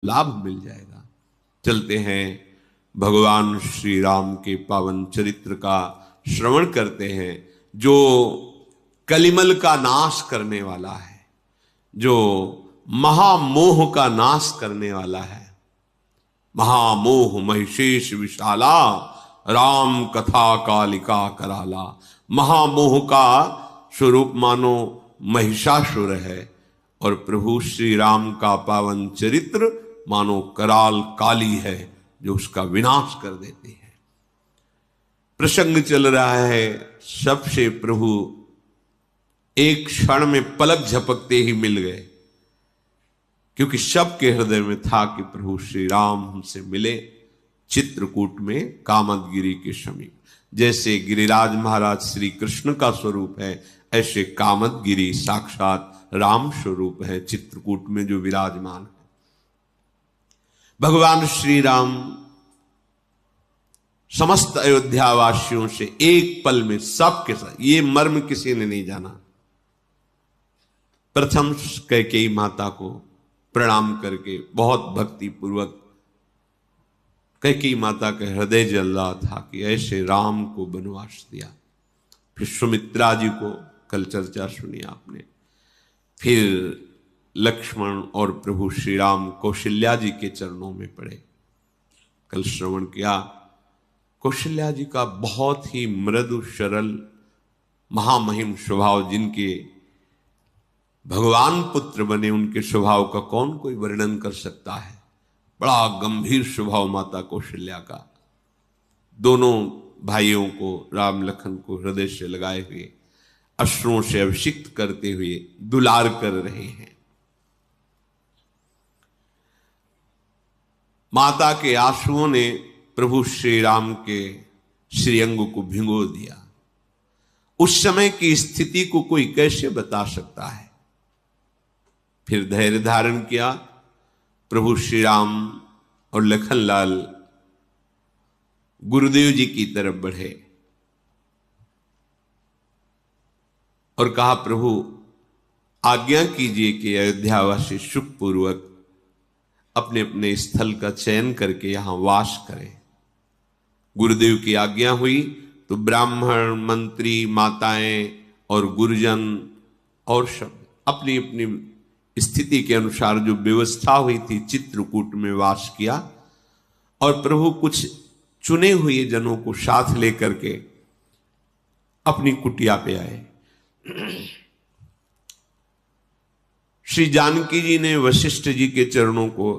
लाभ मिल जाएगा। चलते हैं, भगवान श्री राम के पावन चरित्र का श्रवण करते हैं, जो कलिमल का नाश करने वाला है, जो महामोह का नाश करने वाला है। महामोह महिषेश विशाला, राम कथा कालिका कराला। महामोह का स्वरूप मानो महिषासुर है और प्रभु श्री राम का पावन चरित्र मानो कराल काली है, जो उसका विनाश कर देती है। प्रसंग चल रहा है, सबसे प्रभु एक क्षण में पलक झपकते ही मिल गए, क्योंकि सबके हृदय में था कि प्रभु श्री राम हमसे मिले चित्रकूट में कामदगिरी के समीप। जैसे गिरिराज महाराज श्री कृष्ण का स्वरूप है, ऐसे कामदगिरी साक्षात राम स्वरूप है, चित्रकूट में जो विराजमान है। भगवान श्री राम समस्त अयोध्या वासियों से एक पल में सबके साथ, ये मर्म किसी ने नहीं जाना, प्रथम कैकेयी माता को प्रणाम करके बहुत भक्ति पूर्वक कैकेयी माता के हृदय जल रहा था कि ऐसे राम को वनवास दिया। फिर सुमित्रा जी को कल चर्चा सुनी आपने, फिर लक्ष्मण और प्रभु श्री राम कौशल्या जी के चरणों में पड़े, कल श्रवण किया। कौशल्या जी का बहुत ही मृदु सरल महामहिम स्वभाव, जिनके भगवान पुत्र बने उनके स्वभाव का कौन कोई वर्णन कर सकता है। बड़ा गंभीर स्वभाव माता कौशल्या का, दोनों भाइयों को राम लखन को हृदय से लगाए हुए अश्रुओं से अभिषिक्त करते हुए दुलार कर रहे हैं। माता के आंसुओं ने प्रभु श्री राम के श्रीअंग को भिगो दिया। उस समय की स्थिति को कोई कैसे बता सकता है। फिर धैर्य धारण किया, प्रभु श्री राम और लखनलाल गुरुदेव जी की तरफ बढ़े और कहा, प्रभु आज्ञा कीजिए कि अयोध्यावासी सुखपूर्वक अपने अपने स्थल का चयन करके यहां वास करें। गुरुदेव की आज्ञा हुई तो ब्राह्मण, मंत्री, माताएं और गुरुजन और सब अपनी अपनी स्थिति के अनुसार जो व्यवस्था हुई थी चित्रकूट में वास किया। और प्रभु कुछ चुने हुए जनों को साथ लेकर के अपनी कुटिया पे आए। श्री जानकी जी ने वशिष्ठ जी के चरणों को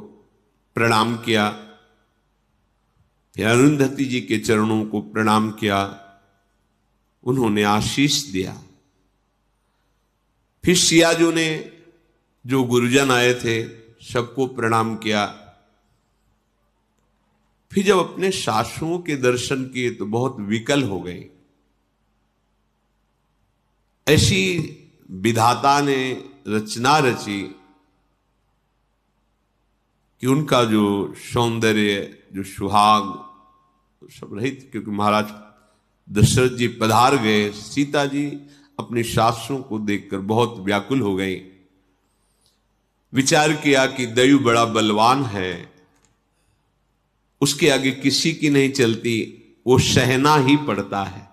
प्रणाम किया, फिर अरुंधति जी के चरणों को प्रणाम किया, उन्होंने आशीष दिया। फिर सियाजू ने, जो गुरुजन आए थे, सबको प्रणाम किया। फिर जब अपने सासुओं के दर्शन किए तो बहुत विकल हो गए। ऐसी विधाता ने रचना रची कि उनका जो सौंदर्य, जो सुहाग सब रहित, क्योंकि महाराज दशरथ जी पधार गए। सीता जी अपनी सासुओं को देखकर बहुत व्याकुल हो गई। विचार किया कि दयु बड़ा बलवान है, उसके आगे किसी की नहीं चलती, वो सहना ही पड़ता है।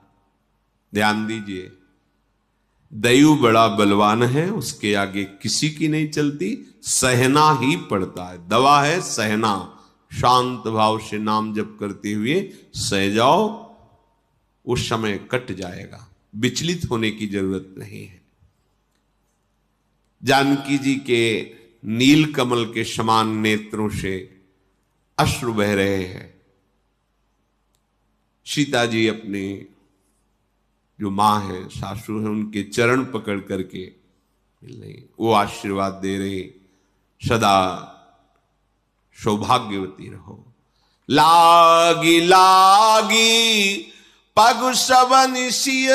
ध्यान दीजिए, दयु बड़ा बलवान है, उसके आगे किसी की नहीं चलती, सहना ही पड़ता है। दवा है सहना, शांत भाव से नाम जप करते हुए सह जाओ, उस समय कट जाएगा, विचलित होने की जरूरत नहीं है। जानकी जी के नील कमल के समान नेत्रों से अश्रु बह रहे हैं। सीता जी अपने जो मां है, सासू है, उनके चरण पकड़ करके मिल रही, वो आशीर्वाद दे रहे, सदा सौभाग्यवती रहो। लागी लागी पग सबन सिय,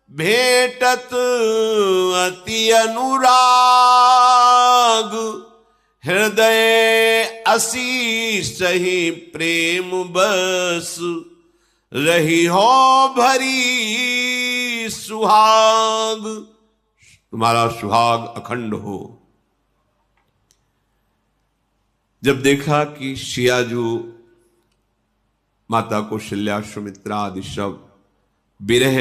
भेटत अति अनुराग, हृदय असी सही प्रेम बस, रही हो भरी सुहाग। तुम्हारा सुहाग अखंड हो। जब देखा कि शियाजू, माता कौशल्या, सुमित्रा आदि सब विरह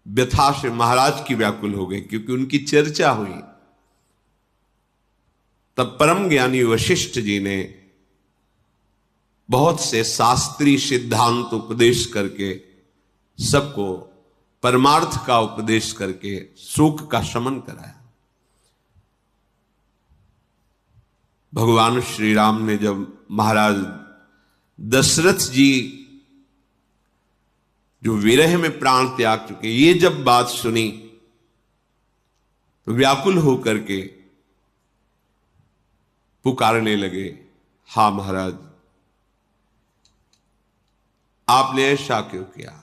व्यथा से महाराज की व्याकुल हो गए, क्योंकि उनकी चर्चा हुई, तब परम ज्ञानी वशिष्ठ जी ने बहुत से शास्त्रीय सिद्धांत उपदेश करके, सबको परमार्थ का उपदेश करके शोक का शमन कराया। भगवान श्री राम ने जब महाराज दशरथ जी जो विरह में प्राण त्याग चुके, ये जब बात सुनी तो व्याकुल होकर के पुकारने लगे, हा महाराज, आपने ऐसा क्यों किया?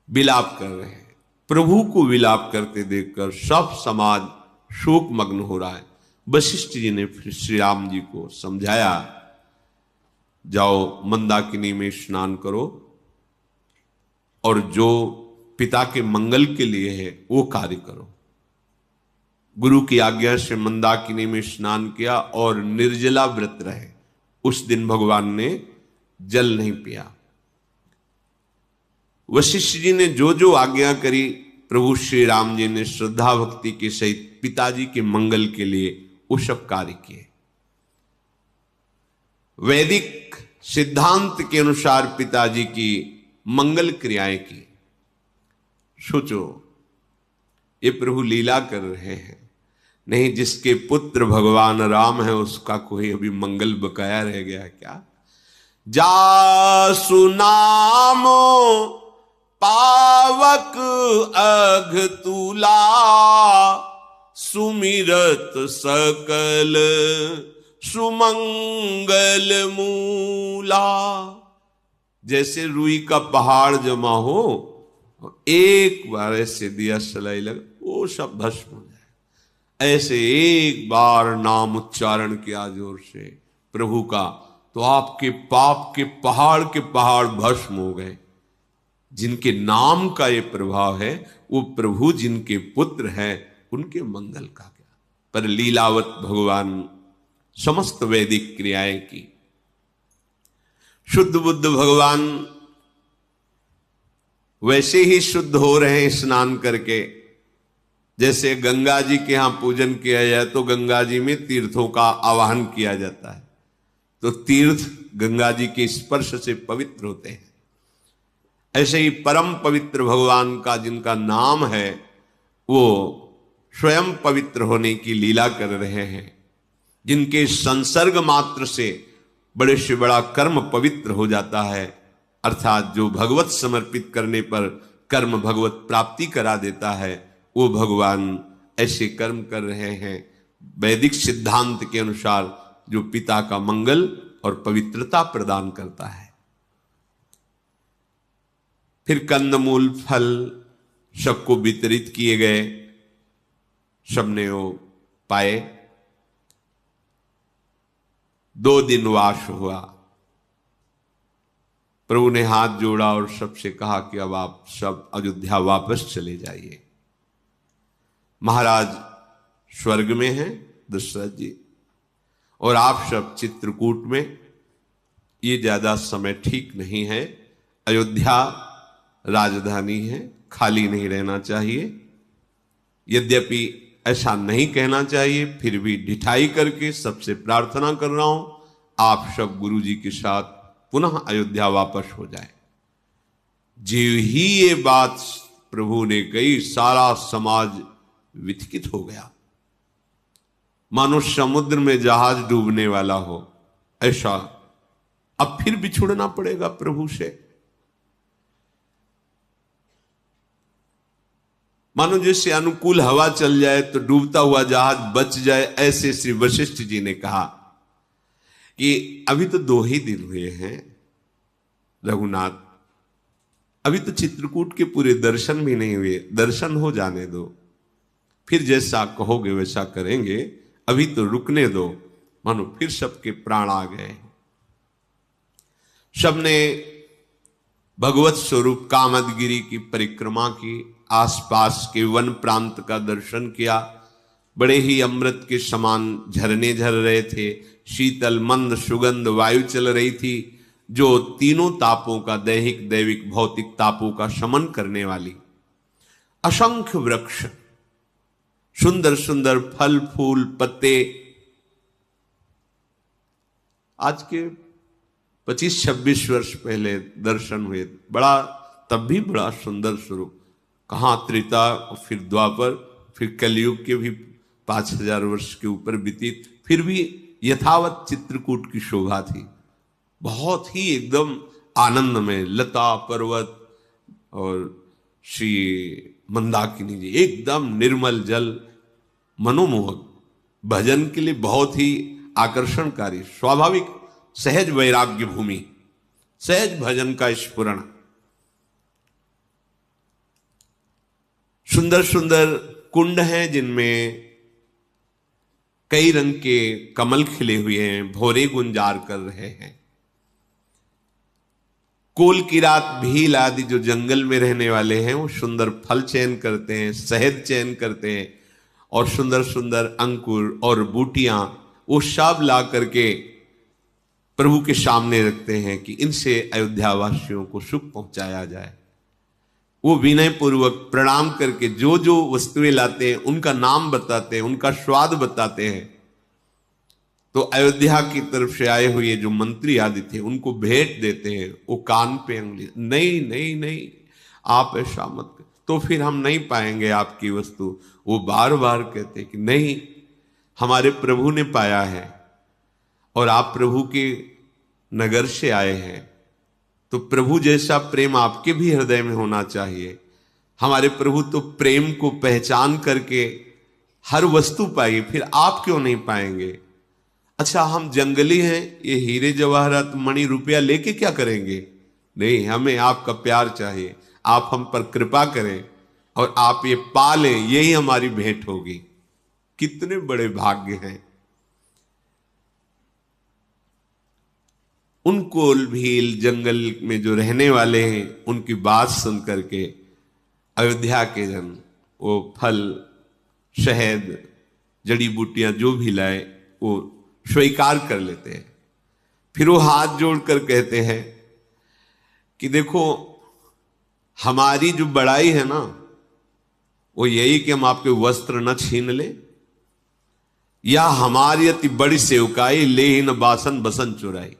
विलाप कर रहे हैं। प्रभु को विलाप करते देखकर सब समाज शोक मग्न हो रहा है। वशिष्ठ जी ने फिर श्री राम जी को समझाया, जाओ मंदाकिनी में स्नान करो और जो पिता के मंगल के लिए है वो कार्य करो। गुरु की आज्ञा से मंदाकिनी में स्नान किया और निर्जला व्रत रहे। उस दिन भगवान ने जल नहीं पिया। वशिष्ठ जी ने जो जो आज्ञा करी, प्रभु श्री राम जी ने श्रद्धा भक्ति के सहित पिताजी के मंगल के लिए वो सब कार्य किए। वैदिक सिद्धांत के अनुसार पिताजी की मंगल क्रियाएं की। सोचो, ये प्रभु लीला कर रहे हैं। नहीं, जिसके पुत्र भगवान राम है उसका कोई अभी मंगल बकाया रह गया है क्या? जासु नामो पावक अघ तुला, सुमिरत सकल सुमंगल मूला। जैसे रुई का पहाड़ जमा हो, एक बार ऐसे दिया सलाई लगा, वो सब भस्म हो जाए। ऐसे एक बार नाम उच्चारण किया जोर से प्रभु का, तो आपके पाप के पहाड़ भस्म हो गए। जिनके नाम का ये प्रभाव है, वो प्रभु जिनके पुत्र हैं, उनके मंगल का क्या। पर लीलावत भगवान समस्त वैदिक क्रियाएं की। शुद्ध बुद्ध भगवान वैसे ही शुद्ध हो रहे हैं स्नान करके। जैसे गंगा जी के यहां पूजन किया जाए तो गंगा जी में तीर्थों का आवाहन किया जाता है, तो तीर्थ गंगा जी के स्पर्श से पवित्र होते हैं। ऐसे ही परम पवित्र भगवान का जिनका नाम है, वो स्वयं पवित्र होने की लीला कर रहे हैं। जिनके संसर्ग मात्र से बड़े से बड़ा कर्म पवित्र हो जाता है, अर्थात जो भगवत समर्पित करने पर कर्म भगवत प्राप्ति करा देता है, वो भगवान ऐसे कर्म कर रहे हैं वैदिक सिद्धांत के अनुसार, जो पिता का मंगल और पवित्रता प्रदान करता है। फिर कंदमूल फल सबको वितरित किए गए, सबने वो पाए। 2 दिन वास हुआ। प्रभु ने हाथ जोड़ा और सबसे कहा कि अब आप सब अयोध्या वापस चले जाइए। महाराज स्वर्ग में हैं दशरथ जी, और आप सब चित्रकूट में। ये ज्यादा समय ठीक नहीं है। अयोध्या राजधानी है, खाली नहीं रहना चाहिए। यद्यपि ऐसा नहीं कहना चाहिए, फिर भी ढिठाई करके सबसे प्रार्थना कर रहा हूं, आप सब गुरु जी के साथ पुनः अयोध्या वापस हो जाए। जो ही ये बात प्रभु ने कही, सारा समाज विचकित हो गया, मानो समुद्र में जहाज डूबने वाला हो। ऐसा अब फिर बिछुड़ना पड़ेगा प्रभु से। मानो जैसे अनुकूल हवा चल जाए तो डूबता हुआ जहाज बच जाए, ऐसे श्री वशिष्ठ जी ने कहा कि अभी तो 2 ही दिन हुए हैं रघुनाथ, अभी तो चित्रकूट के पूरे दर्शन भी नहीं हुए, दर्शन हो जाने दो, फिर जैसा कहोगे वैसा करेंगे, अभी तो रुकने दो। मानो फिर सबके प्राण आ गए। सबने भगवत स्वरूप कामदगिरी की परिक्रमा की, आसपास के वन प्रांत का दर्शन किया। बड़े ही अमृत के समान झरने झर रहे थे, शीतल मंद सुगंध वायु चल रही थी, जो तीनों तापों का, दैहिक दैविक भौतिक तापों का शमन करने वाली। असंख्य वृक्ष, सुंदर सुंदर फल फूल पत्ते। आज के 25-26 वर्ष पहले दर्शन हुए, बड़ा, तब भी बड़ा सुंदर स्वरूप। कहाँ त्रेता, फिर द्वापर, फिर कलयुग के भी 5000 वर्ष के ऊपर व्यतीत, फिर भी यथावत चित्रकूट की शोभा थी। बहुत ही एकदम आनंद में लता पर्वत और श्री मंदाकिनी जी, एकदम निर्मल जल, मनोमोहक, भजन के लिए बहुत ही आकर्षणकारी, स्वाभाविक सहज वैराग्य भूमि, सहज भजन का स्फुरण। सुंदर सुंदर कुंड हैं जिनमें कई रंग के कमल खिले हुए हैं, भौरे गुंजार कर रहे हैं। कोल किरात भील आदि जो जंगल में रहने वाले हैं वो सुंदर फल चयन करते हैं, शहद चयन करते हैं, और सुंदर सुंदर अंकुर और बूटियां वो सब ला करके प्रभु के सामने रखते हैं कि इनसे अयोध्या वासियों को सुख पहुंचाया जाए। वो विनय पूर्वक प्रणाम करके जो जो वस्तुएं लाते हैं उनका नाम बताते हैं, उनका स्वाद बताते हैं। तो अयोध्या की तरफ से आए हुए जो मंत्री आदि थे उनको भेंट देते हैं। वो कान पे उंगली, नहीं नहीं नहीं, आप ऐसा मत कर, तो फिर हम नहीं पाएंगे आपकी वस्तु। वो बार बार कहते कि नहीं, हमारे प्रभु ने पाया है और आप प्रभु के नगर से आए हैं, तो प्रभु जैसा प्रेम आपके भी हृदय में होना चाहिए। हमारे प्रभु तो प्रेम को पहचान करके हर वस्तु पाई, फिर आप क्यों नहीं पाएंगे? अच्छा, हम जंगली हैं, ये हीरे जवाहरात मणि रुपया लेके क्या करेंगे? नहीं, हमें आपका प्यार चाहिए, आप हम पर कृपा करें और आप ये पालें, यही हमारी भेंट होगी। कितने बड़े भाग्य हैं। उन कोल भील जंगल में जो रहने वाले हैं उनकी बात सुन करके अयोध्या के जन वो फल, शहद, जड़ी बूटियां जो भी लाए वो स्वीकार कर लेते हैं। फिर वो हाथ जोड़कर कहते हैं कि देखो, हमारी जो बड़ाई है ना वो यही कि हम आपके वस्त्र न छीन ले, या हमारी अति बड़ी सेवकाई ले ही न बासन बसन चुराई।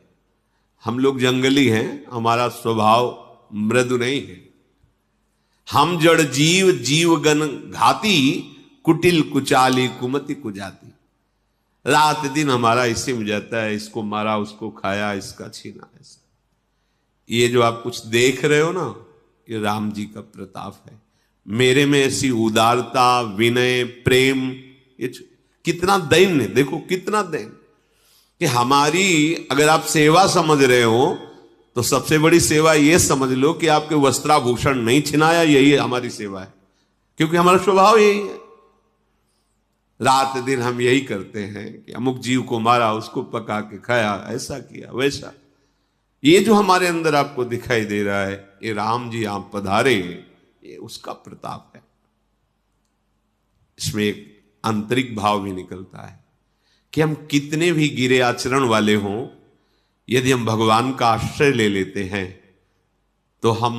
हम लोग जंगली हैं, हमारा स्वभाव मृदु नहीं है। हम जड़ जीव, जीवगण घाती, कुटिल कुचाली कुमति कुजाती। रात दिन हमारा इसी में जाता है, इसको मारा, उसको खाया, इसका छीना। ऐसा ये जो आप कुछ देख रहे हो ना, ये राम जी का प्रताप है। मेरे में ऐसी उदारता, विनय, प्रेम, ये कितना दैन्य, देखो कितना दैन्य कि हमारी अगर आप सेवा समझ रहे हो तो सबसे बड़ी सेवा ये समझ लो कि आपके वस्त्राभूषण नहीं छिनाया, यही हमारी सेवा है। क्योंकि हमारा स्वभाव यही है, रात दिन हम यही करते हैं कि अमुक जीव को मारा, उसको पका के खाया, ऐसा किया वैसा। ये जो हमारे अंदर आपको दिखाई दे रहा है, ये राम जी आप पधारे, ये उसका प्रताप है। इसमें एक आंतरिक भाव भी निकलता है कि हम कितने भी गिरे आचरण वाले हों, यदि हम भगवान का आश्रय ले लेते हैं तो हम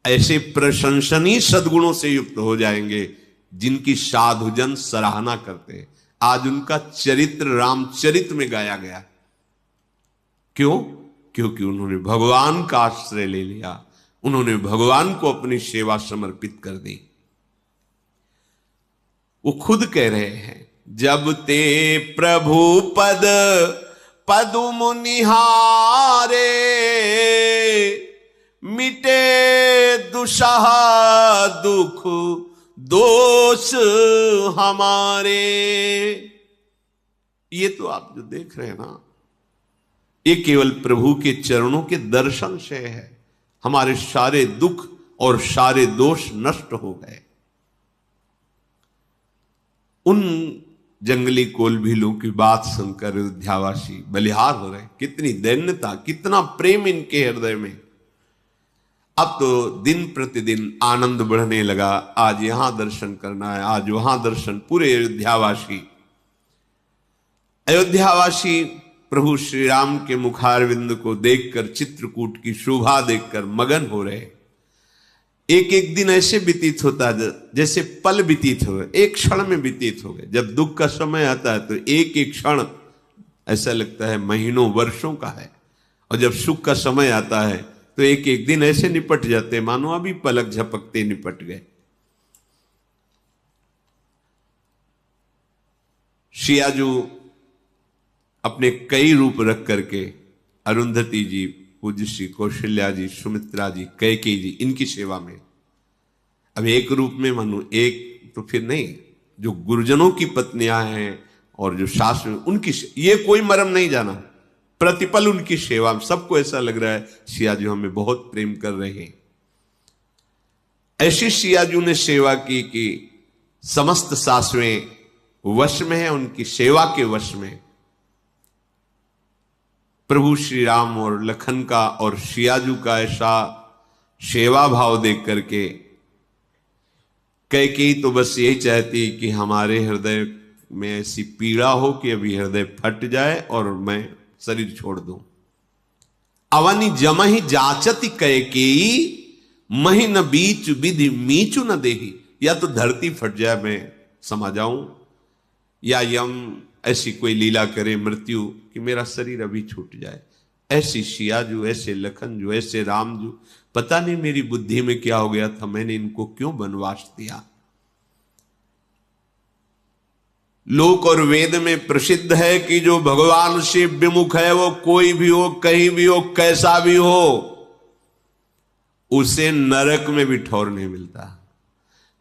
ऐसे प्रशंसनीय सद्गुणों से युक्त हो जाएंगे जिनकी साधुजन सराहना करते हैं। आज उनका चरित्र रामचरित में गाया गया। क्यों? क्योंकि उन्होंने भगवान का आश्रय ले लिया, उन्होंने भगवान को अपनी सेवा समर्पित कर दी। वो खुद कह रहे हैं, जब ते प्रभु पद पदुम निहारे, मिटे दुसह दुख दोष हमारे। ये तो आप जो देख रहे हैं ना, ये केवल प्रभु के चरणों के दर्शन से है। हमारे सारे दुख और सारे दोष नष्ट हो गए। उन जंगली कोलभीलों की बात सुनकर अयोध्यावासी बलिहार हो रहे। कितनी दैन्यता, कितना प्रेम इनके हृदय में। अब तो दिन प्रतिदिन आनंद बढ़ने लगा। आज यहां दर्शन करना है, आज वहां दर्शन। पूरे अयोध्यावासी प्रभु श्री राम के मुखारविंद को देखकर, चित्रकूट की शोभा देखकर मगन हो रहे। एक एक दिन ऐसे व्यतीत होता जैसे पल व्यतीत हो गए, एक क्षण में व्यतीत हो गए। जब दुख का समय आता है तो एक एक क्षण ऐसा लगता है महीनों वर्षों का है, और जब सुख का समय आता है तो एक एक दिन ऐसे निपट जाते मानो अभी पलक झपकते निपट गए। शियाजू अपने कई रूप रख करके अरुंधति जी, पूज्य श्री कौशल्या जी, सुमित्रा जी, कैकेयी जी, इनकी सेवा में। अब एक रूप में मानो एक तो फिर नहीं, जो गुरुजनों की पत्नियां हैं और जो शास्त्र में उनकी, ये कोई मरम नहीं जाना, प्रतिपल उनकी सेवा में। सबको ऐसा लग रहा है सियाजू हमें बहुत प्रेम कर रहे हैं। ऐसी सियाजू ने सेवा की कि समस्त सासुएं वश में है, उनकी सेवा के वश में। प्रभु श्री राम और लखन का और सियाजू का ऐसा सेवा भाव देख करके कैकेयी तो बस यही चाहती कि हमारे हृदय में ऐसी पीड़ा हो कि अभी हृदय फट जाए और मैं शरीर छोड़ दूं। अवनि जमहि जाचति कैकेयी, महि न बीच विधि मीचु न देही। या तो धरती फट जाए मैं समा जाऊं, या यम ऐसी कोई लीला करे मृत्यु कि मेरा शरीर अभी छूट जाए। ऐसी सियाजू, ऐसे लखनजू, ऐसे रामजू, पता नहीं मेरी बुद्धि में क्या हो गया था, मैंने इनको क्यों वनवास दिया। लोक और वेद में प्रसिद्ध है कि जो भगवान से विमुख है वो कोई भी हो, कहीं भी हो, कैसा भी हो, उसे नरक में भी ठौर नहीं मिलता।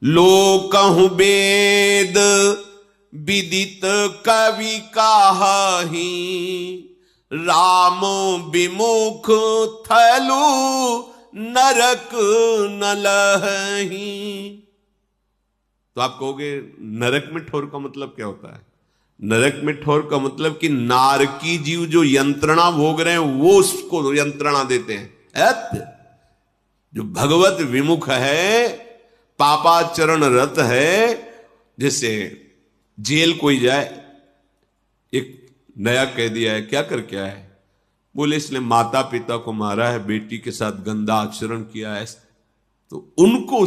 लोकहु वेद विदित कवि काहि, राम विमुख थलु नरक न लही। तो आप कहोगे नरक में ठोर का मतलब क्या होता है? नरक में ठोर का मतलब कि नारकी जीव जो यंत्रणा भोग रहे हैं वो उसको यंत्रणा देते हैं। जो भगवत विमुख है, पापाचरण रत है, जैसे जेल कोई जाए, एक नया कैदी है, क्या करके आया है? बोले इसने माता पिता को मारा है, बेटी के साथ गंदा आचरण किया है। तो उनको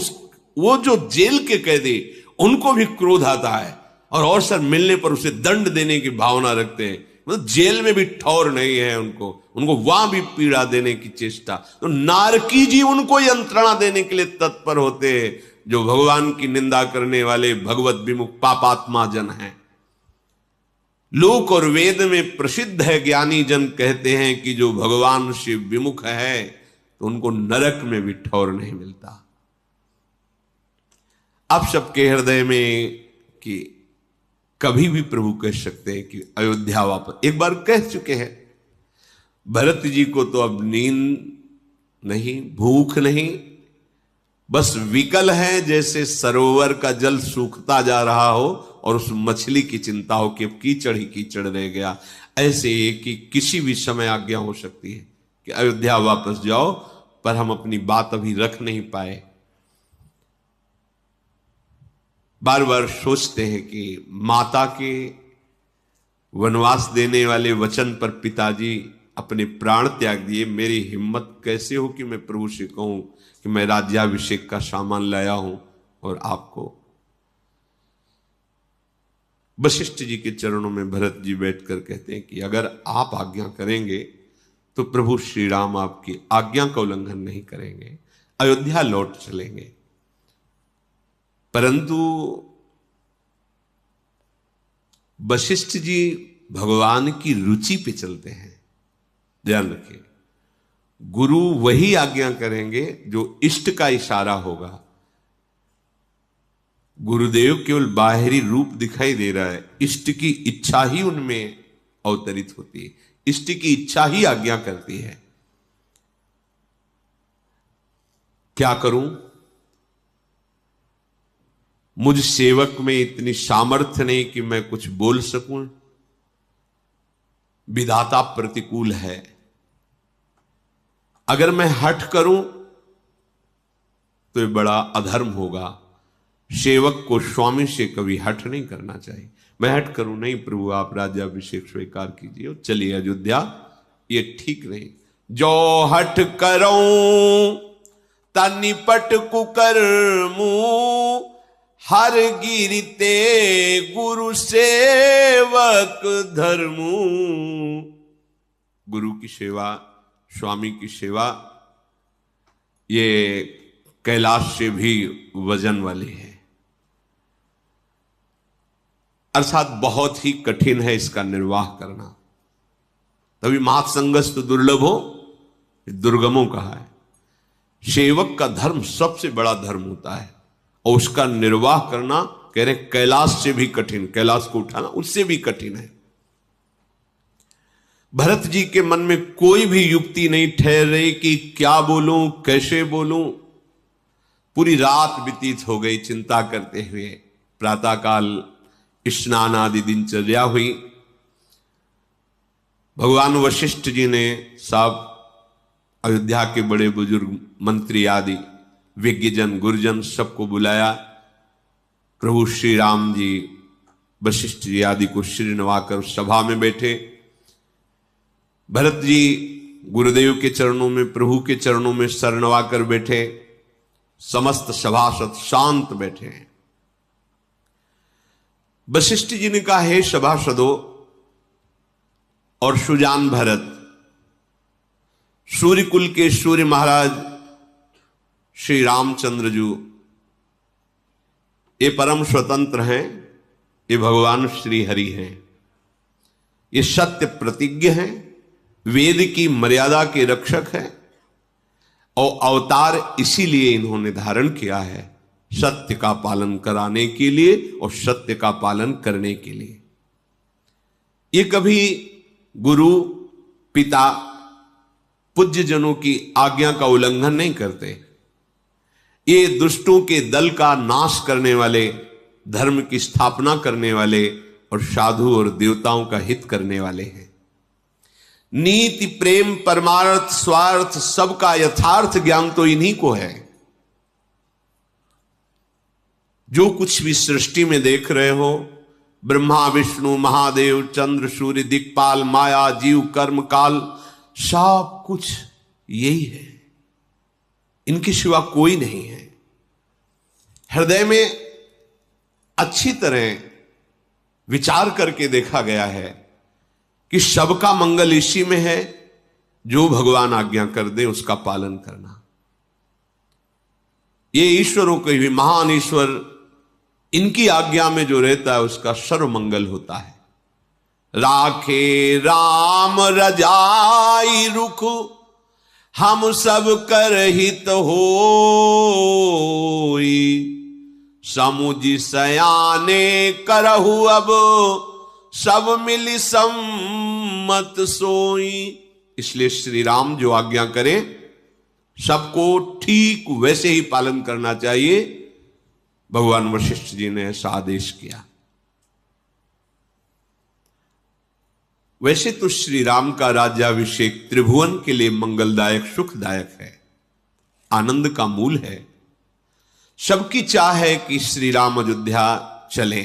वो जो जेल के कैदी, उनको भी क्रोध आता है और अवसर मिलने पर उसे दंड देने की भावना रखते हैं। मतलब जेल में भी ठौर नहीं है उनको वहां भी पीड़ा देने की चेष्टा। तो नारकी जी उनको यंत्रणा देने के लिए तत्पर होते हैं जो भगवान की निंदा करने वाले भगवत विमुख पापात्मा जन हैं। लोक और वेद में प्रसिद्ध है, ज्ञानी जन कहते हैं कि जो भगवान से विमुख है तो उनको नरक में भी ठौर नहीं मिलता। आप सबके हृदय में कि कभी भी प्रभु कह सकते हैं कि अयोध्या वापस, एक बार कह चुके हैं। भरत जी को तो अब नींद नहीं, भूख नहीं, बस विकल है, जैसे सरोवर का जल सूखता जा रहा हो और उस मछली की चिंता हो कि अब कीचड़ ही कीचड़ रह गया। ऐसे ही कि किसी भी समय आज्ञा हो सकती है कि अयोध्या वापस जाओ, पर हम अपनी बात अभी रख नहीं पाए। बार बार सोचते हैं कि माता के वनवास देने वाले वचन पर पिताजी अपने प्राण त्याग दिए। मेरी हिम्मत कैसे हो कि मैं प्रभु से कहूं कि मैं राज्याभिषेक का सामान लाया हूं और आपको। वशिष्ठ जी के चरणों में भरत जी बैठकर कहते हैं कि अगर आप आज्ञा करेंगे तो प्रभु श्री राम आपकी आज्ञा का उल्लंघन नहीं करेंगे, अयोध्या लौट चलेंगे। परंतु वशिष्ठ जी भगवान की रुचि पे चलते हैं। ध्यान रखिए, गुरु वही आज्ञा करेंगे जो इष्ट का इशारा होगा। गुरुदेव केवल बाहरी रूप दिखाई दे रहा है, इष्ट की इच्छा ही उनमें अवतरित होती है, इष्ट की इच्छा ही आज्ञा करती है। क्या करूं? मुझ सेवक में इतनी सामर्थ्य नहीं कि मैं कुछ बोल सकूं, विधाता प्रतिकूल है। अगर मैं हठ करूं तो ये बड़ा अधर्म होगा। सेवक को स्वामी से कभी हठ नहीं करना चाहिए। मैं हठ करूं, नहीं प्रभु आप राज्याभिषेक स्वीकार कीजिए और चलिए अयोध्या, ये ठीक नहीं। जो हठ करो तनिपट कुकर्मू, हर गिरते गुरु सेवक धर्मू। गुरु की सेवा, स्वामी की सेवा, ये कैलाश से भी वजन वाली है, अर्थात बहुत ही कठिन है इसका निर्वाह करना। तभी महासंगस तो दुर्लभ हो, दुर्गमों कहा है। सेवक का धर्म सबसे बड़ा धर्म होता है और उसका निर्वाह करना कह रहे कैलाश से भी कठिन, कैलाश को उठाना उससे भी कठिन है। भरत जी के मन में कोई भी युक्ति नहीं ठहर रही कि क्या बोलूं, कैसे बोलूं। पूरी रात व्यतीत हो गई चिंता करते हुए। प्रातःकाल स्नान आदि दिनचर्या हुई। भगवान वशिष्ठ जी ने सब अयोध्या के बड़े बुजुर्ग मंत्री आदि विज्ञजन गुरुजन सबको बुलाया। प्रभु श्री राम जी वशिष्ठ जी आदि को श्री नवाकर सभा में बैठे। भरत जी गुरुदेव के चरणों में, प्रभु के चरणों में सर नवाकर बैठे। समस्त सभासद शांत बैठे हैं। वशिष्ठ जी ने कहा, हे सभासदों और सुजान भरत, सूर्य कुल के सूर्य महाराज श्री रामचंद्र जी ये परम स्वतंत्र हैं, ये भगवान श्री हरि हैं, ये सत्य प्रतिज्ञ हैं, वेद की मर्यादा के रक्षक हैं और अवतार इसीलिए इन्होंने धारण किया है, सत्य का पालन कराने के लिए और सत्य का पालन करने के लिए। ये कभी गुरु पिता पूज्य जनों की आज्ञा का उल्लंघन नहीं करते। ये दुष्टों के दल का नाश करने वाले, धर्म की स्थापना करने वाले और साधु और देवताओं का हित करने वाले हैं। नीति प्रेम परमार्थ स्वार्थ सबका यथार्थ ज्ञान तो इन्हीं को है। जो कुछ भी सृष्टि में देख रहे हो, ब्रह्मा विष्णु महादेव चंद्र सूर्य दिक्पाल माया जीव कर्म काल, सब कुछ यही है, इनके सिवा कोई नहीं है। हृदय में अच्छी तरह विचार करके देखा गया है कि सबका मंगल इसी में है, जो भगवान आज्ञा कर दे उसका पालन करना। ये ईश्वरों के भी महान ईश्वर, इनकी आज्ञा में जो रहता है उसका सर्व मंगल होता है। राखे राम रजाई रुख, हम सब कर हित होई, समुझ सयाने करहु अब, सब मिली सम्मत सोई। इसलिए श्री राम जो आज्ञा करें सबको ठीक वैसे ही पालन करना चाहिए। भगवान वशिष्ठ जी ने ऐसा आदेश किया। वैसे तो श्री राम का राज्याभिषेक त्रिभुवन के लिए मंगलदायक सुखदायक है, आनंद का मूल है। सबकी चाह है कि श्री राम अयोध्या चले,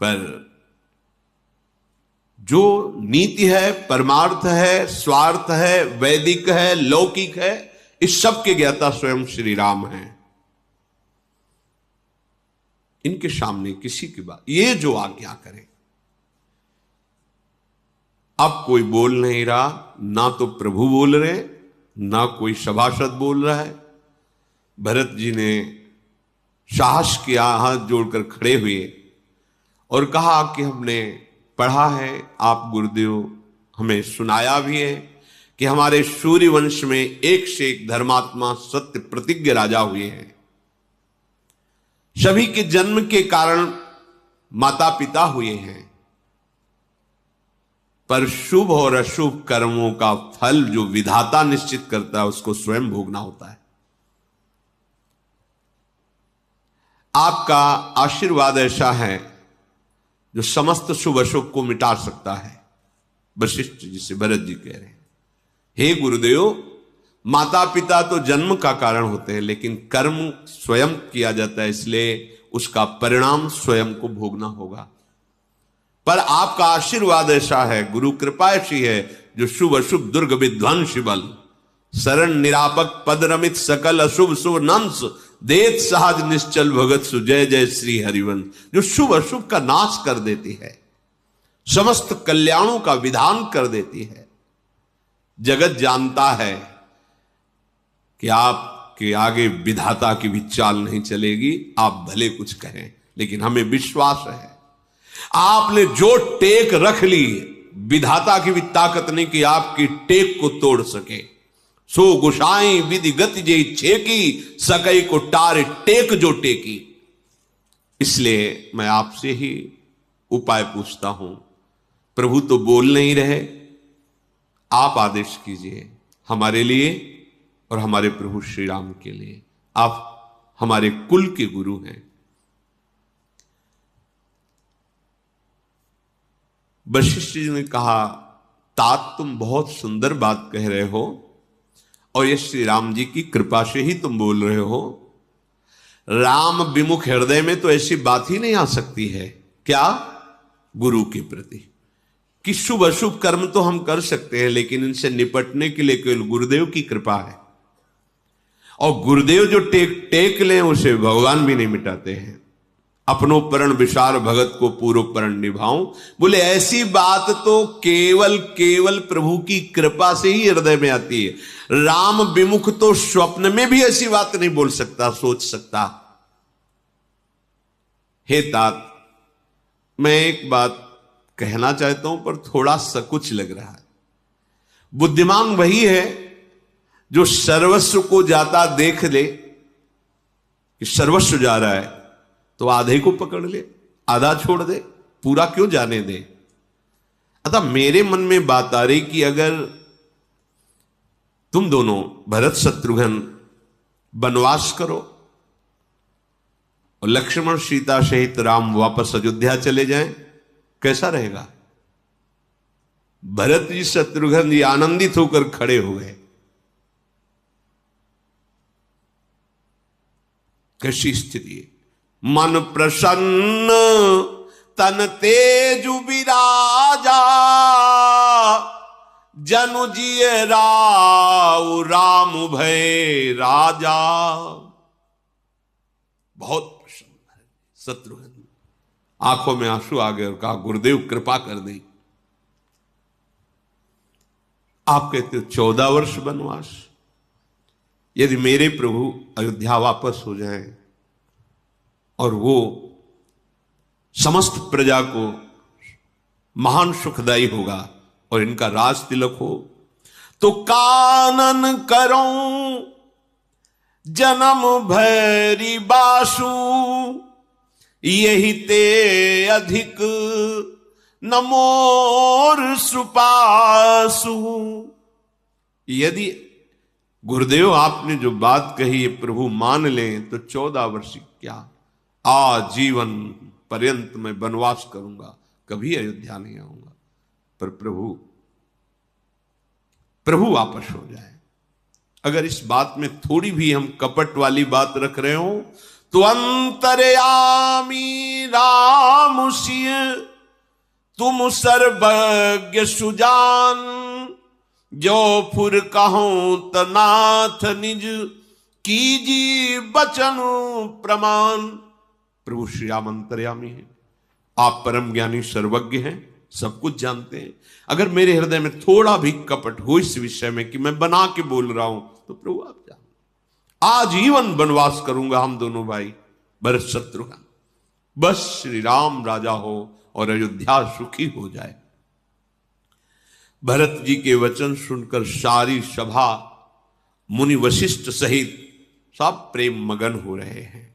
पर जो नीति है, परमार्थ है, स्वार्थ है, वैदिक है, लौकिक है, इस सब के ज्ञाता स्वयं श्री राम हैं। इनके सामने किसी की बात, ये जो आज्ञा करें, अब कोई बोल नहीं रहा, ना तो प्रभु बोल रहे, ना कोई सभासद बोल रहा है। भरत जी ने साहस किया, हाथ जोड़कर खड़े हुए और कहा कि हमने पढ़ा है, आप गुरुदेव हमें सुनाया भी है कि हमारे सूर्य वंश में एक से एक धर्मात्मा सत्य प्रतिज्ञ राजा हुए हैं। सभी के जन्म के कारण माता पिता हुए हैं, पर शुभ और अशुभ कर्मों का फल जो विधाता निश्चित करता है उसको स्वयं भोगना होता है। आपका आशीर्वाद ऐसा है जो समस्त शुभ अशुभ को मिटा सकता है। वशिष्ठ जी से भरत जी कह रहे हैं, हे गुरुदेव, माता पिता तो जन्म का कारण होते हैं, लेकिन कर्म स्वयं किया जाता है, इसलिए उसका परिणाम स्वयं को भोगना होगा। पर आपका आशीर्वाद ऐसा है, गुरु कृपा ऐसी है जो शुभ अशुभ दुर्ग विध्वंस बल, शरण निरापक पद रमित सकल अशुभ शुभ नंस, देत सहज निश्चल भगत सु जय जय श्री हरिवंश, जो शुभ अशुभ का नाश कर देती है, समस्त कल्याणों का विधान कर देती है। जगत जानता है कि आपके आगे विधाता की भी चाल नहीं चलेगी, आप भले कुछ कहें, लेकिन हमें विश्वास है आपने जो टेक रख ली, विधाता की भी ताकत नहीं कि आपकी टेक को तोड़ सके। सो गुसाई विधि गति जे छेकी, सकई को टारे टेक जो टेकी। इसलिए मैं आपसे ही उपाय पूछता हूं, प्रभु तो बोल नहीं रहे, आप आदेश कीजिए हमारे लिए और हमारे प्रभु श्री राम के लिए। आप हमारे कुल के गुरु हैं। वशिष्ठ जी ने कहा, तात तुम बहुत सुंदर बात कह रहे हो और ये श्री राम जी की कृपा से ही तुम बोल रहे हो। राम विमुख हृदय में तो ऐसी बात ही नहीं आ सकती है। क्या? गुरु के प्रति कि शुभ अशुभ कर्म तो हम कर सकते हैं, लेकिन इनसे निपटने के लिए केवल गुरुदेव की कृपा है। और गुरुदेव जो टेक लें उसे भगवान भी नहीं मिटाते हैं। अपनों परण विशाल भगत को पूर्व परण निभाऊं, बोले ऐसी बात तो केवल प्रभु की कृपा से ही हृदय में आती है। राम विमुख तो स्वप्न में भी ऐसी बात नहीं बोल सकता, सोच सकता। हे तात, मैं एक बात कहना चाहता हूं पर थोड़ा सकुच लग रहा है। बुद्धिमान वही है जो सर्वस्व को जाता देख ले कि सर्वस्व जा रहा है तो आधे को पकड़ ले, आधा छोड़ दे, पूरा क्यों जाने दे। अतः मेरे मन में बात आ रही कि अगर तुम दोनों भरत शत्रुघ्न वनवास करो और लक्ष्मण सीता सहित राम वापस अयोध्या चले जाएं, कैसा रहेगा? भरत जी शत्रुघ्न जी आनंदित होकर खड़े हो गए। कैसी स्थिति? मन प्रसन्न तन तेजु विराजा, जनु जिय राउ राम भय राजा। बहुत प्रसन्न है शत्रुघ्न, आंखों में आंसू आ गए और कहा, गुरुदेव कृपा कर दी। आप कहते हो 14 वर्ष वनवास, यदि मेरे प्रभु अयोध्या वापस हो जाएं और वो समस्त प्रजा को महान सुखदायी होगा और इनका राज तिलक हो, तो कानन करो जन्म भैरी बासु, यही ते अधिक नमोर सुपासु। यदि गुरुदेव आपने जो बात कही प्रभु मान लें तो 14 वर्ष क्या, आजीवन पर्यंत मैं वनवास करूंगा, कभी अयोध्या नहीं आऊंगा। पर प्रभु वापस हो जाए। अगर इस बात में थोड़ी भी हम कपट वाली बात रख रहे हो तो अंतर्यामी राम सिंह तुम सर्वज्ञ सुजान, जो फुर कहो तनाथ निज कीजी बचन प्रमाण। प्रभु श्री राम अंतर्यामी है, आप परम ज्ञानी सर्वज्ञ हैं, सब कुछ जानते हैं। अगर मेरे हृदय में थोड़ा भी कपट हो इस विषय में कि मैं बना के बोल रहा हूं तो प्रभु आप जानते। आजीवन वनवास करूंगा हम दोनों भाई भरत शत्रुघ्न, बस श्री राम राजा हो और अयोध्या सुखी हो जाए। भरत जी के वचन सुनकर सारी सभा मुनि वशिष्ठ सहित सब प्रेम मगन हो रहे हैं।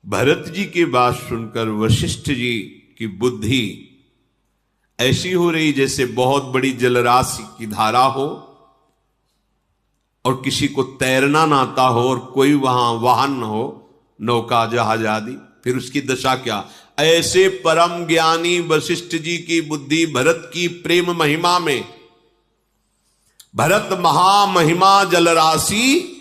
भरत जी की बात सुनकर वशिष्ठ जी की बुद्धि ऐसी हो रही जैसे बहुत बड़ी जलराशि की धारा हो और किसी को तैरना ना आता हो और कोई वहां वाहन न हो, नौका जहाज आदि, फिर उसकी दशा क्या। ऐसे परम ज्ञानी वशिष्ठ जी की बुद्धि भरत की प्रेम महिमा में भरत महामहिमा जलराशि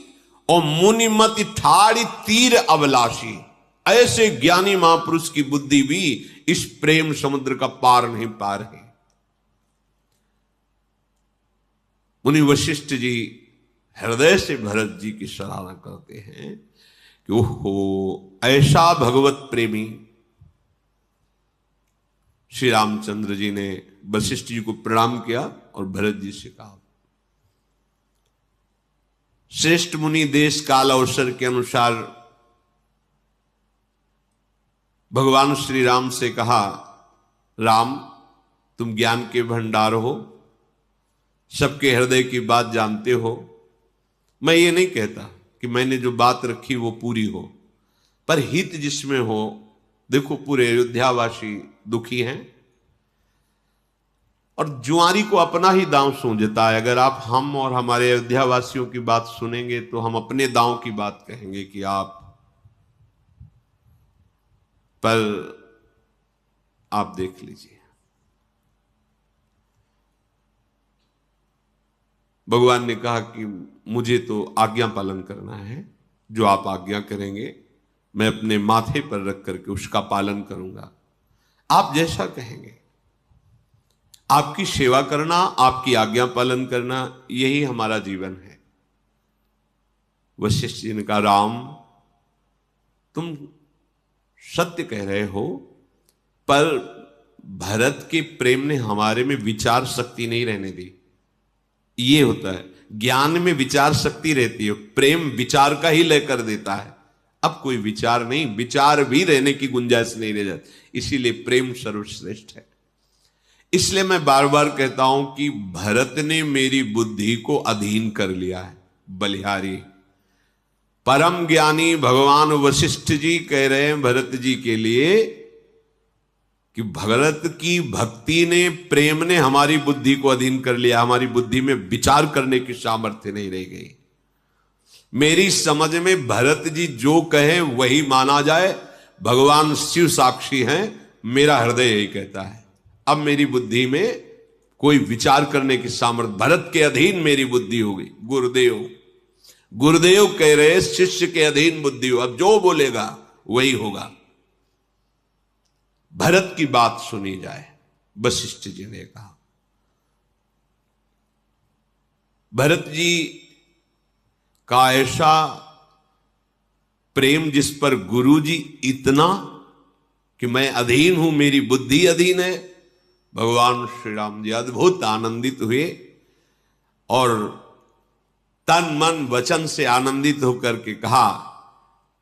और मुनिमति ठाड़ी तीर अभिलाषी। ऐसे ज्ञानी महापुरुष की बुद्धि भी इस प्रेम समुद्र का पार नहीं पा रही। मुनि वशिष्ठ जी हृदय से भरत जी की सराहना करते हैं कि ओहो, ऐसा भगवत प्रेमी। श्री रामचंद्र जी ने वशिष्ठ जी को प्रणाम किया और भरत जी से कहा, श्रेष्ठ मुनि देश काल अवसर के अनुसार भगवान श्री राम से कहा, राम तुम ज्ञान के भंडार हो, सबके हृदय की बात जानते हो। मैं ये नहीं कहता कि मैंने जो बात रखी वो पूरी हो, पर हित जिसमें हो। देखो पूरे अयोध्यावासी दुखी हैं और जुआरी को अपना ही दांव सूंझता है। अगर आप हम और हमारे अयोध्यावासियों की बात सुनेंगे तो हम अपने दांव की बात कहेंगे कि आप, पर आप देख लीजिए, भगवान ने कहा कि मुझे तो आज्ञा पालन करना है, जो आप आज्ञा करेंगे मैं अपने माथे पर रख करके उसका पालन करूंगा। आप जैसा कहेंगे, आपकी सेवा करना, आपकी आज्ञा पालन करना, यही हमारा जीवन है। वशिष्ठ जी ने कहा, राम तुम सत्य कह रहे हो, पर भरत के प्रेम ने हमारे में विचार शक्ति नहीं रहने दी। ये होता है, ज्ञान में विचार शक्ति रहती है, प्रेम विचार का ही लय कर देता है। अब कोई विचार नहीं, विचार भी रहने की गुंजाइश नहीं रह जाती। इसीलिए प्रेम सर्वश्रेष्ठ है। इसलिए मैं बार बार कहता हूं कि भरत ने मेरी बुद्धि को अधीन कर लिया है। बलिहारी परम ज्ञानी भगवान वशिष्ठ जी कह रहे हैं भरत जी के लिए कि भरत की भक्ति ने, प्रेम ने हमारी बुद्धि को अधीन कर लिया। हमारी बुद्धि में विचार करने की सामर्थ्य नहीं रह गई। मेरी समझ में भरत जी जो कहे वही माना जाए। भगवान शिव साक्षी हैं, मेरा हृदय यही कहता है। अब मेरी बुद्धि में कोई विचार करने की सामर्थ्य, भरत के अधीन मेरी बुद्धि हो गई। गुरुदेव कह रहे शिष्य के अधीन बुद्धि हो, अब जो बोलेगा वही होगा। भरत की बात सुनी जाए, वशिष्ठ जी ने कहा। भरत जी का ऐसा प्रेम जिस पर गुरु जी इतना कि मैं अधीन हूं, मेरी बुद्धि अधीन है। भगवान श्री राम जी अद्भुत आनंदित हुए और तन मन वचन से आनंदित होकर के कहा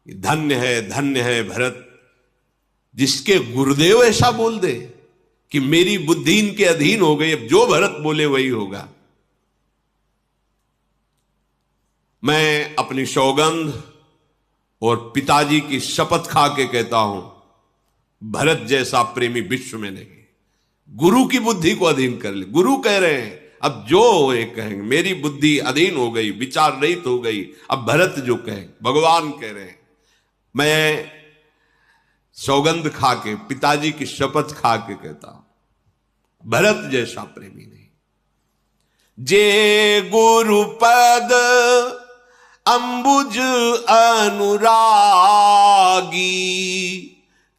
कि धन्य है भरत, जिसके गुरुदेव ऐसा बोल दे कि मेरी बुद्धि इनके अधीन हो गई, अब जो भरत बोले वही होगा। मैं अपनी सौगंध और पिताजी की शपथ खा के कहता हूं, भरत जैसा प्रेमी विश्व में नहीं। गुरु की बुद्धि को अधीन कर ले। गुरु कह रहे हैं, अब जो ये कहेंगे, मेरी बुद्धि अधीन हो गई, विचार रहित हो गई। अब भरत जो कहे, भगवान कह रहे हैं, मैं सौगंध खा के, पिताजी की शपथ खा के कहता हूं, भरत जैसा प्रेमी नहीं। जे गुरु पद अंबुज अनुरागी,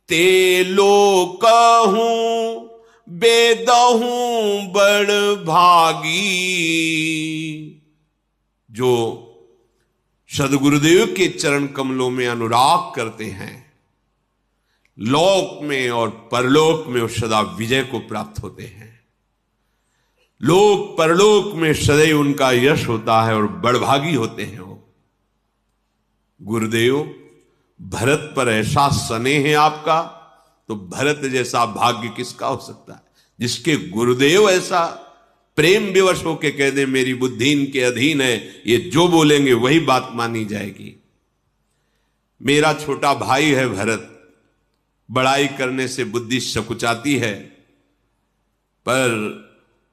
ते लोकहूं बेदहूं बड़ भागी। जो सदगुरुदेव के चरण कमलों में अनुराग करते हैं, लोक में और परलोक में वो सदा विजय को प्राप्त होते हैं। लोक परलोक में सदैव उनका यश होता है और बड़भागी होते हैं वो। गुरुदेव भरत पर ऐसा स्नेह है आपका, तो भरत जैसा भाग्य किसका हो सकता है, जिसके गुरुदेव ऐसा प्रेम विवश होकर कह दे मेरी बुद्धि इनके अधीन है, ये जो बोलेंगे वही बात मानी जाएगी। मेरा छोटा भाई है भरत, बड़ाई करने से बुद्धि सकुचाती है, पर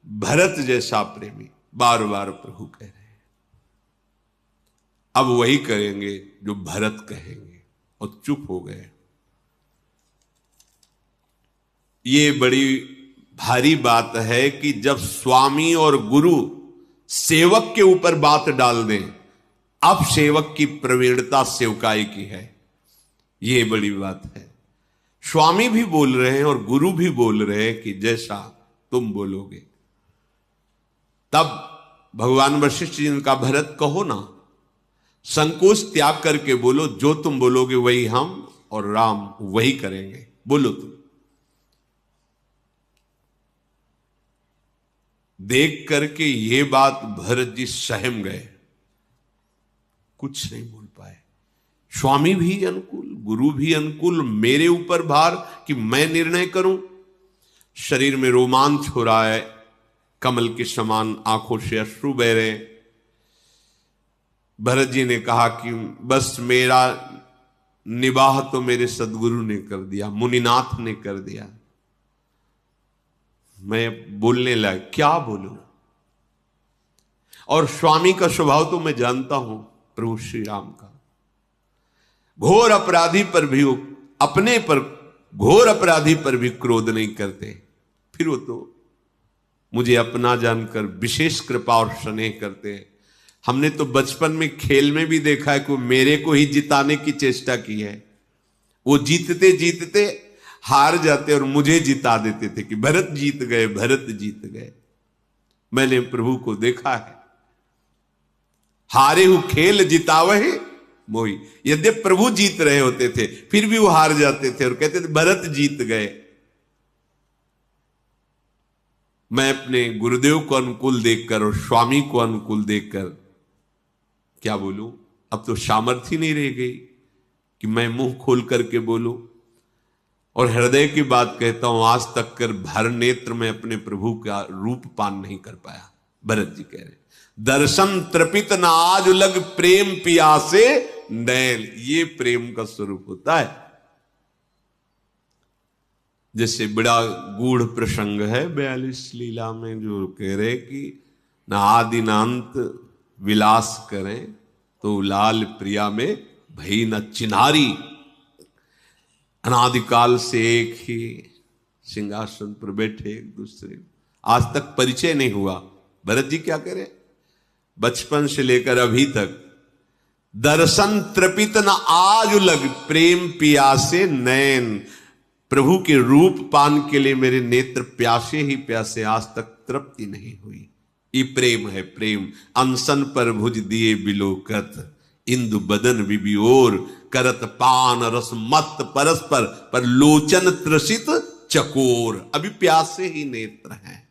भरत जैसा प्रेमी, बार बार प्रभु कह रहे हैं। अब वही करेंगे जो भरत कहेंगे, और चुप हो गए। ये बड़ी भारी बात है कि जब स्वामी और गुरु सेवक के ऊपर बात डाल दें। अब सेवक की प्रवीणता सेवकाई की है, ये बड़ी बात है। स्वामी भी बोल रहे हैं और गुरु भी बोल रहे हैं कि जैसा तुम बोलोगे। तब भगवान वशिष्ठ जी ने कहा, भरत कहो ना, संकोच त्याग करके बोलो, जो तुम बोलोगे वही हम और राम वही करेंगे, बोलो तुम। देख करके ये बात भरत जी सहम गए, कुछ नहीं बोल पाए। स्वामी भी अनुकूल, गुरु भी अनुकूल, मेरे ऊपर भार कि मैं निर्णय करूं। शरीर में रोमांच हो रहा है, कमल के समान आंखों से अश्रु बह रहे। भरत जी ने कहा कि बस मेरा निबाह तो मेरे सदगुरु ने कर दिया, मुनिनाथ ने कर दिया, मैं बोलने लगा क्या बोलूं। और स्वामी का स्वभाव तो मैं जानता हूं, प्रभु श्री राम का। घोर अपराधी पर भी वो अपने पर, घोर अपराधी पर भी क्रोध नहीं करते। फिर वो तो मुझे अपना जानकर विशेष कृपा और स्नेह करते हैं। हमने तो बचपन में खेल में भी देखा है कि वो मेरे को ही जिताने की चेष्टा की है। वो जीतते जीतते हार जाते और मुझे जिता देते थे कि भरत जीत गए, भरत जीत गए। मैंने प्रभु को देखा है, हारे हु खेल जितावहे मोही। यद्यपि प्रभु जीत रहे होते थे फिर भी वो हार जाते थे और कहते थे भरत जीत गए। मैं अपने गुरुदेव को अनुकूल देखकर और स्वामी को अनुकूल देखकर क्या बोलूं, अब तो सामर्थ्य नहीं रह गई कि मैं मुंह खोल करके बोलूं। और हृदय की बात कहता हूं, आज तक कर भर नेत्र में अपने प्रभु का रूप पान नहीं कर पाया। भरत जी कह रहे, दर्शन तृपित न आज लग प्रेम पियासे नैन। ये प्रेम का स्वरूप होता है। जैसे बड़ा गूढ़ प्रसंग है 42 लीला में, जो कह रहे कि न आदि न अंत विलास करें तो लाल प्रिया में भई न चिन्हारी। अनादिकाल से एक ही सिंहासन पर बैठे एक दूसरे, आज तक परिचय नहीं हुआ। भरत जी क्या कह रहे, बचपन से लेकर अभी तक दर्शन तृपित न आज लग प्रेम पियासे नैन। प्रभु के रूप पान के लिए मेरे नेत्र प्यासे ही प्यासे, आज तक तृप्ति नहीं हुई। ये प्रेम है, प्रेम। अनसन पर भुज दिए बिलोकत, इंदु बदन विबियोर करत पान रस मत परस्पर, पर लोचन त्रसित चकोर। अभी प्यासे ही नेत्र हैं।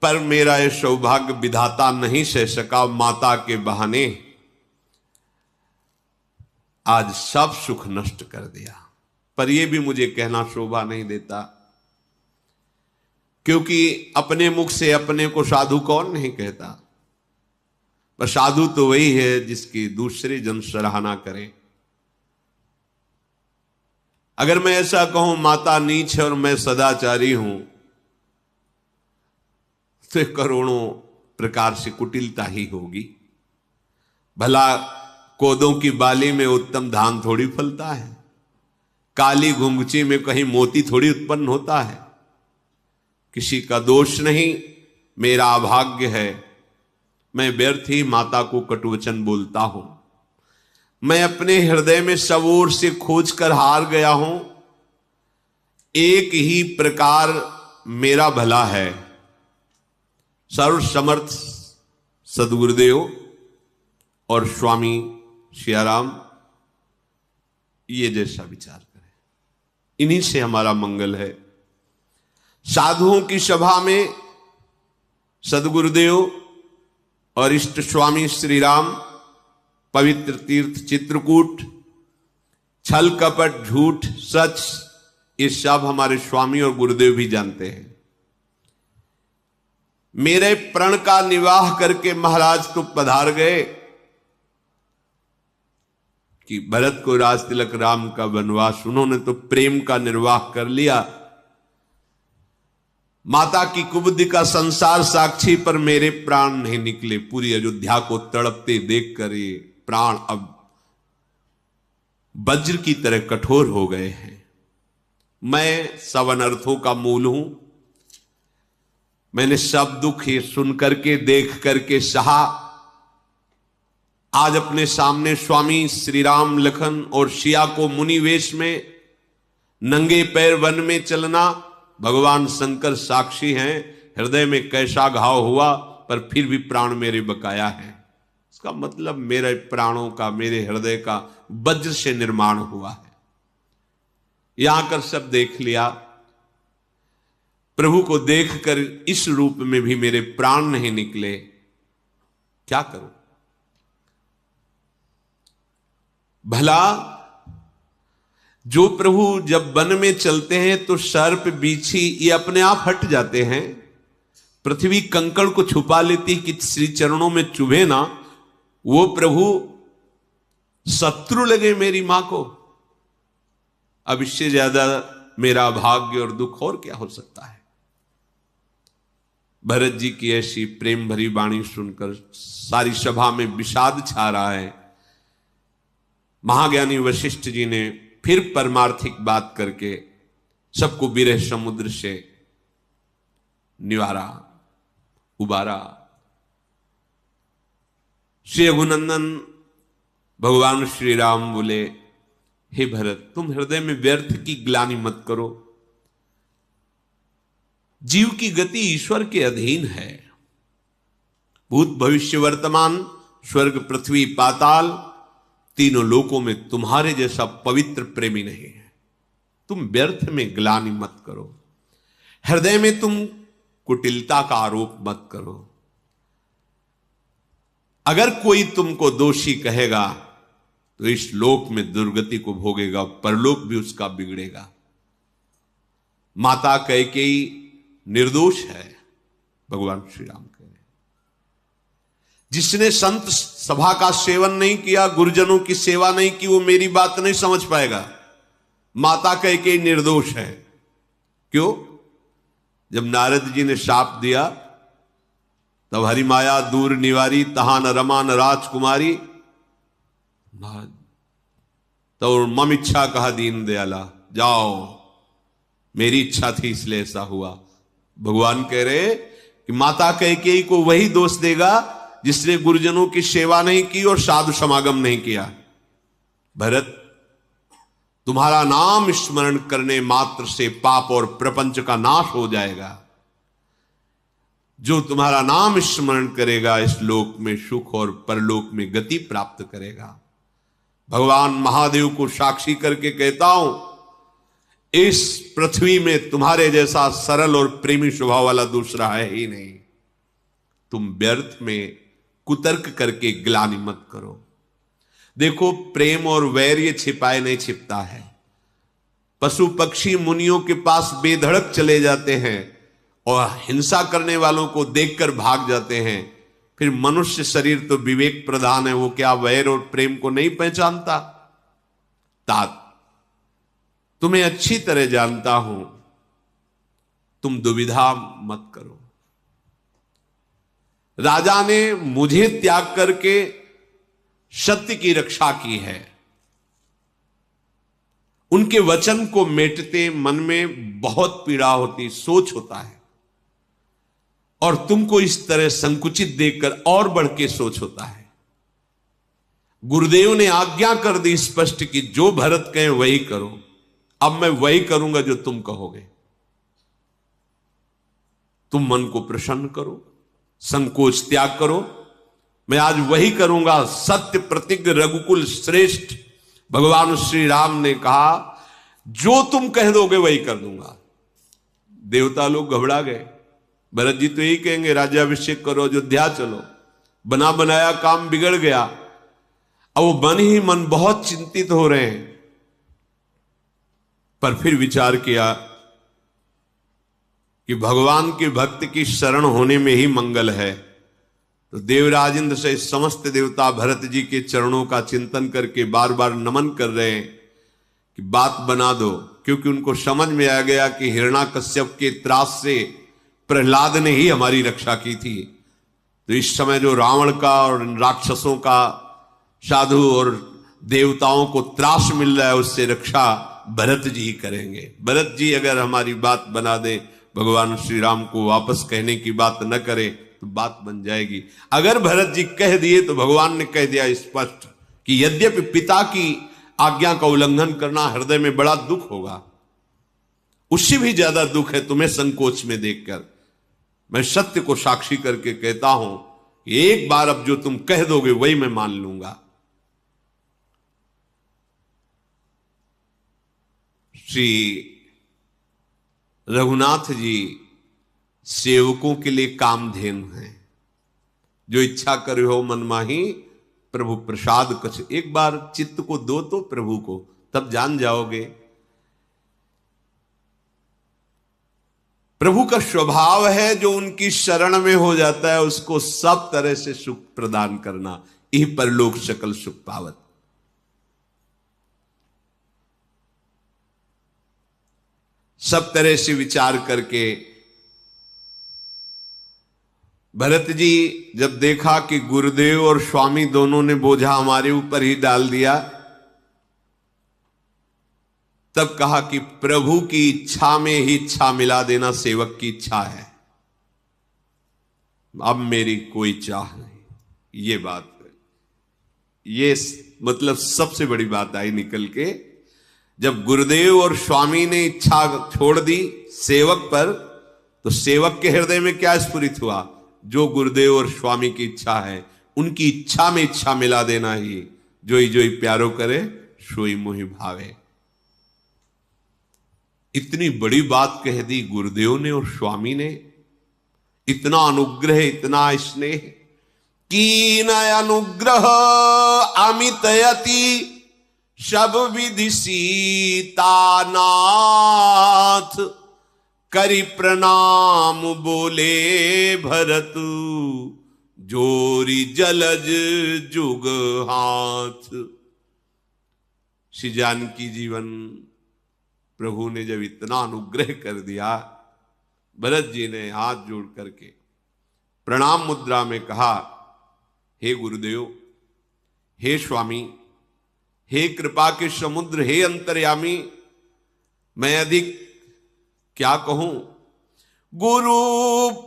पर मेरा यह सौभाग्य विधाता नहीं सह सका, माता के बहाने आज सब सुख नष्ट कर दिया। पर यह भी मुझे कहना शोभा नहीं देता, क्योंकि अपने मुख से अपने को साधु कौन नहीं कहता। पर साधु तो वही है जिसकी दूसरे जन सराहना करें। अगर मैं ऐसा कहूं माता नीच है और मैं सदाचारी हूं, तो करोड़ों प्रकार से कुटिलता ही होगी। भला कोदों की बाली में उत्तम धान थोड़ी फलता है, काली घुंघची में कहीं मोती थोड़ी उत्पन्न होता है। किसी का दोष नहीं, मेरा अभाग्य है। मैं व्यर्थ ही माता को कटुवचन बोलता हूं। मैं अपने हृदय में सब ओर से खोज कर हार गया हूं। एक ही प्रकार मेरा भला है, सर्व समर्थ सदगुरुदेव और स्वामी सियाराम ये जैसा विचार करें, इन्हीं से हमारा मंगल है। साधुओं की सभा में सदगुरुदेव और इष्ट स्वामी श्री राम, पवित्र तीर्थ चित्रकूट, छल कपट झूठ सच, ये सब हमारे स्वामी और गुरुदेव भी जानते हैं। मेरे प्रण का निवाह करके महाराज तो पधार गए कि भरत को राज तिलक राम का वनवास, उन्होंने तो प्रेम का निर्वाह कर लिया। माता की कुबुद्धि का संसार साक्षी, पर मेरे प्राण नहीं निकले। पूरी अयोध्या को तड़पते देखकर ये प्राण अब वज्र की तरह कठोर हो गए हैं। मैं सब अनर्थों का मूल हूं। मैंने सब दुख ये सुन करके देख करके सहा। आज अपने सामने स्वामी श्री राम लखन और सिया को मुनि वेश में नंगे पैर वन में चलना, भगवान शंकर साक्षी हैं, हृदय में कैसा घाव हुआ पर फिर भी प्राण मेरे बकाया है। इसका मतलब मेरे प्राणों का, मेरे हृदय का वज्र से निर्माण हुआ है। यहां कर सब देख लिया, प्रभु को देखकर इस रूप में भी मेरे प्राण नहीं निकले, क्या करूं? भला जो प्रभु जब वन में चलते हैं तो सर्प बीछी ये अपने आप हट जाते हैं, पृथ्वी कंकड़ को छुपा लेती कि श्री चरणों में चुभे ना, वो प्रभु शत्रु लगे मेरी मां को। अब इससे ज्यादा मेरा भाग्य और दुख और क्या हो सकता है? भरत जी की ऐसी प्रेम भरी वाणी सुनकर सारी सभा में विषाद छा रहा है। महाज्ञानी वशिष्ठ जी ने फिर परमार्थिक बात करके सबको विरह समुद्र से निवारा, उबारा। श्री रघुनंदन भगवान श्री राम बोले, हे भरत, तुम हृदय में व्यर्थ की ग्लानि मत करो। जीव की गति ईश्वर के अधीन है। भूत भविष्य वर्तमान, स्वर्ग पृथ्वी पाताल, तीनों लोकों में तुम्हारे जैसा पवित्र प्रेमी नहीं है। तुम व्यर्थ में ग्लानि मत करो, हृदय में तुम कुटिलता का आरोप मत करो। अगर कोई तुमको दोषी कहेगा तो इस लोक में दुर्गति को भोगेगा, परलोक भी उसका बिगड़ेगा। माता कैकेयी निर्दोष है, भगवान श्री राम कह रहे। जिसने संत सभा का सेवन नहीं किया, गुरुजनों की सेवा नहीं की, वो मेरी बात नहीं समझ पाएगा। माता कैकेयी निर्दोष है। क्यों? जब नारद जी ने शाप दिया तब हरि माया दूर निवारी, तहां न रमा न राजकुमारी, तो मम इच्छा कहा दीन दयाला, जाओ मेरी इच्छा थी इसलिए ऐसा हुआ। भगवान कह रहे कि माता कैकेयी को वही दोष देगा जिसने गुरुजनों की सेवा नहीं की और साधु समागम नहीं किया। भरत, तुम्हारा नाम स्मरण करने मात्र से पाप और प्रपंच का नाश हो जाएगा। जो तुम्हारा नाम स्मरण करेगा इस लोक में सुख और परलोक में गति प्राप्त करेगा। भगवान महादेव को साक्षी करके कहता हूं, इस पृथ्वी में तुम्हारे जैसा सरल और प्रेमी स्वभाव वाला दूसरा है ही नहीं। तुम व्यर्थ में कुतर्क करके ग्लानि मत करो। देखो, प्रेम और वैर ये छिपाए नहीं छिपता है। पशु पक्षी मुनियों के पास बेधड़क चले जाते हैं और हिंसा करने वालों को देखकर भाग जाते हैं। फिर मनुष्य शरीर तो विवेक प्रधान है, वो क्या वैर और प्रेम को नहीं पहचानता? तात, तुम्हें अच्छी तरह जानता हूं, तुम दुविधा मत करो। राजा ने मुझे त्याग करके सत्य की रक्षा की है। उनके वचन को मेटते मन में बहुत पीड़ा होती, सोच होता है, और तुमको इस तरह संकुचित देखकर और बढ़ के सोच होता है। गुरुदेव ने आज्ञा कर दी स्पष्ट कि जो भरत कहे वही करो। अब मैं वही करूंगा जो तुम कहोगे। तुम मन को प्रसन्न करो, संकोच त्याग करो। मैं आज वही करूंगा। सत्य प्रतिज्ञ रघुकुल श्रेष्ठ भगवान श्री राम ने कहा, जो तुम कह दोगे वही कर दूंगा। देवता लोग घबरा गए। भरत जी तो यही कहेंगे, राज्याभिषेक करो, अयोध्या चलो। बना बनाया काम बिगड़ गया। अब वो मन ही मन बहुत चिंतित हो रहे हैं। पर फिर विचार किया कि भगवान के भक्त की शरण होने में ही मंगल है। तो देवराज इंद्र से समस्त देवता भरत जी के चरणों का चिंतन करके बार बार नमन कर रहे हैं कि बात बना दो, क्योंकि उनको समझ में आ गया कि हिरण्याकश्यप के त्रास से प्रहलाद ने ही हमारी रक्षा की थी। तो इस समय जो रावण का और राक्षसों का, साधु और देवताओं को त्रास मिल रहा है, उससे रक्षा भरत जी ही करेंगे। भरत जी अगर हमारी बात बना दे, भगवान श्री राम को वापस कहने की बात न करे तो बात बन जाएगी। अगर भरत जी कह दिए तो भगवान ने कह दिया स्पष्ट कि यद्यपि पिता की आज्ञा का उल्लंघन करना हृदय में बड़ा दुख होगा, उससे भी ज्यादा दुख है तुम्हें संकोच में देखकर। मैं सत्य को साक्षी करके कहता हूं, एक बार अब जो तुम कह दोगे वही मैं मान लूंगा। श्री रघुनाथ जी सेवकों के लिए कामधेनु हैं। जो इच्छा करे हो मन माही प्रभु प्रसाद कछ, एक बार चित्त को दो तो प्रभु को, तब जान जाओगे। प्रभु का स्वभाव है जो उनकी शरण में हो जाता है उसको सब तरह से सुख प्रदान करना, यही परलोक सकल सुख पावत। सब तरह से विचार करके भरत जी जब देखा कि गुरुदेव और स्वामी दोनों ने बोझा हमारे ऊपर ही डाल दिया, तब कहा कि प्रभु की इच्छा में ही इच्छा मिला देना सेवक की इच्छा है, अब मेरी कोई चाह नहीं। ये बात है, ये मतलब सबसे बड़ी बात आई निकल के। जब गुरुदेव और स्वामी ने इच्छा छोड़ दी सेवक पर, तो सेवक के हृदय में क्या स्फुरित हुआ? जो गुरुदेव और स्वामी की इच्छा है उनकी इच्छा में इच्छा मिला देना ही, जोई जोई प्यारो करे सोई मोहि भावे। इतनी बड़ी बात कह दी गुरुदेव ने और स्वामी ने, इतना अनुग्रह इतना स्नेह। कीन अनुग्रह अमितयति सब विधि सीतानाथ, करि प्रणाम बोले भरत जोरी जलज जुग हाथ। श्री जानकी जीवन प्रभु ने जब इतना अनुग्रह कर दिया, भरत जी ने हाथ जोड़ करके प्रणाम मुद्रा में कहा, हे गुरुदेव, हे स्वामी, हे कृपा के समुद्र, हे अंतर्यामी, मैं अधिक क्या कहूं। गुरु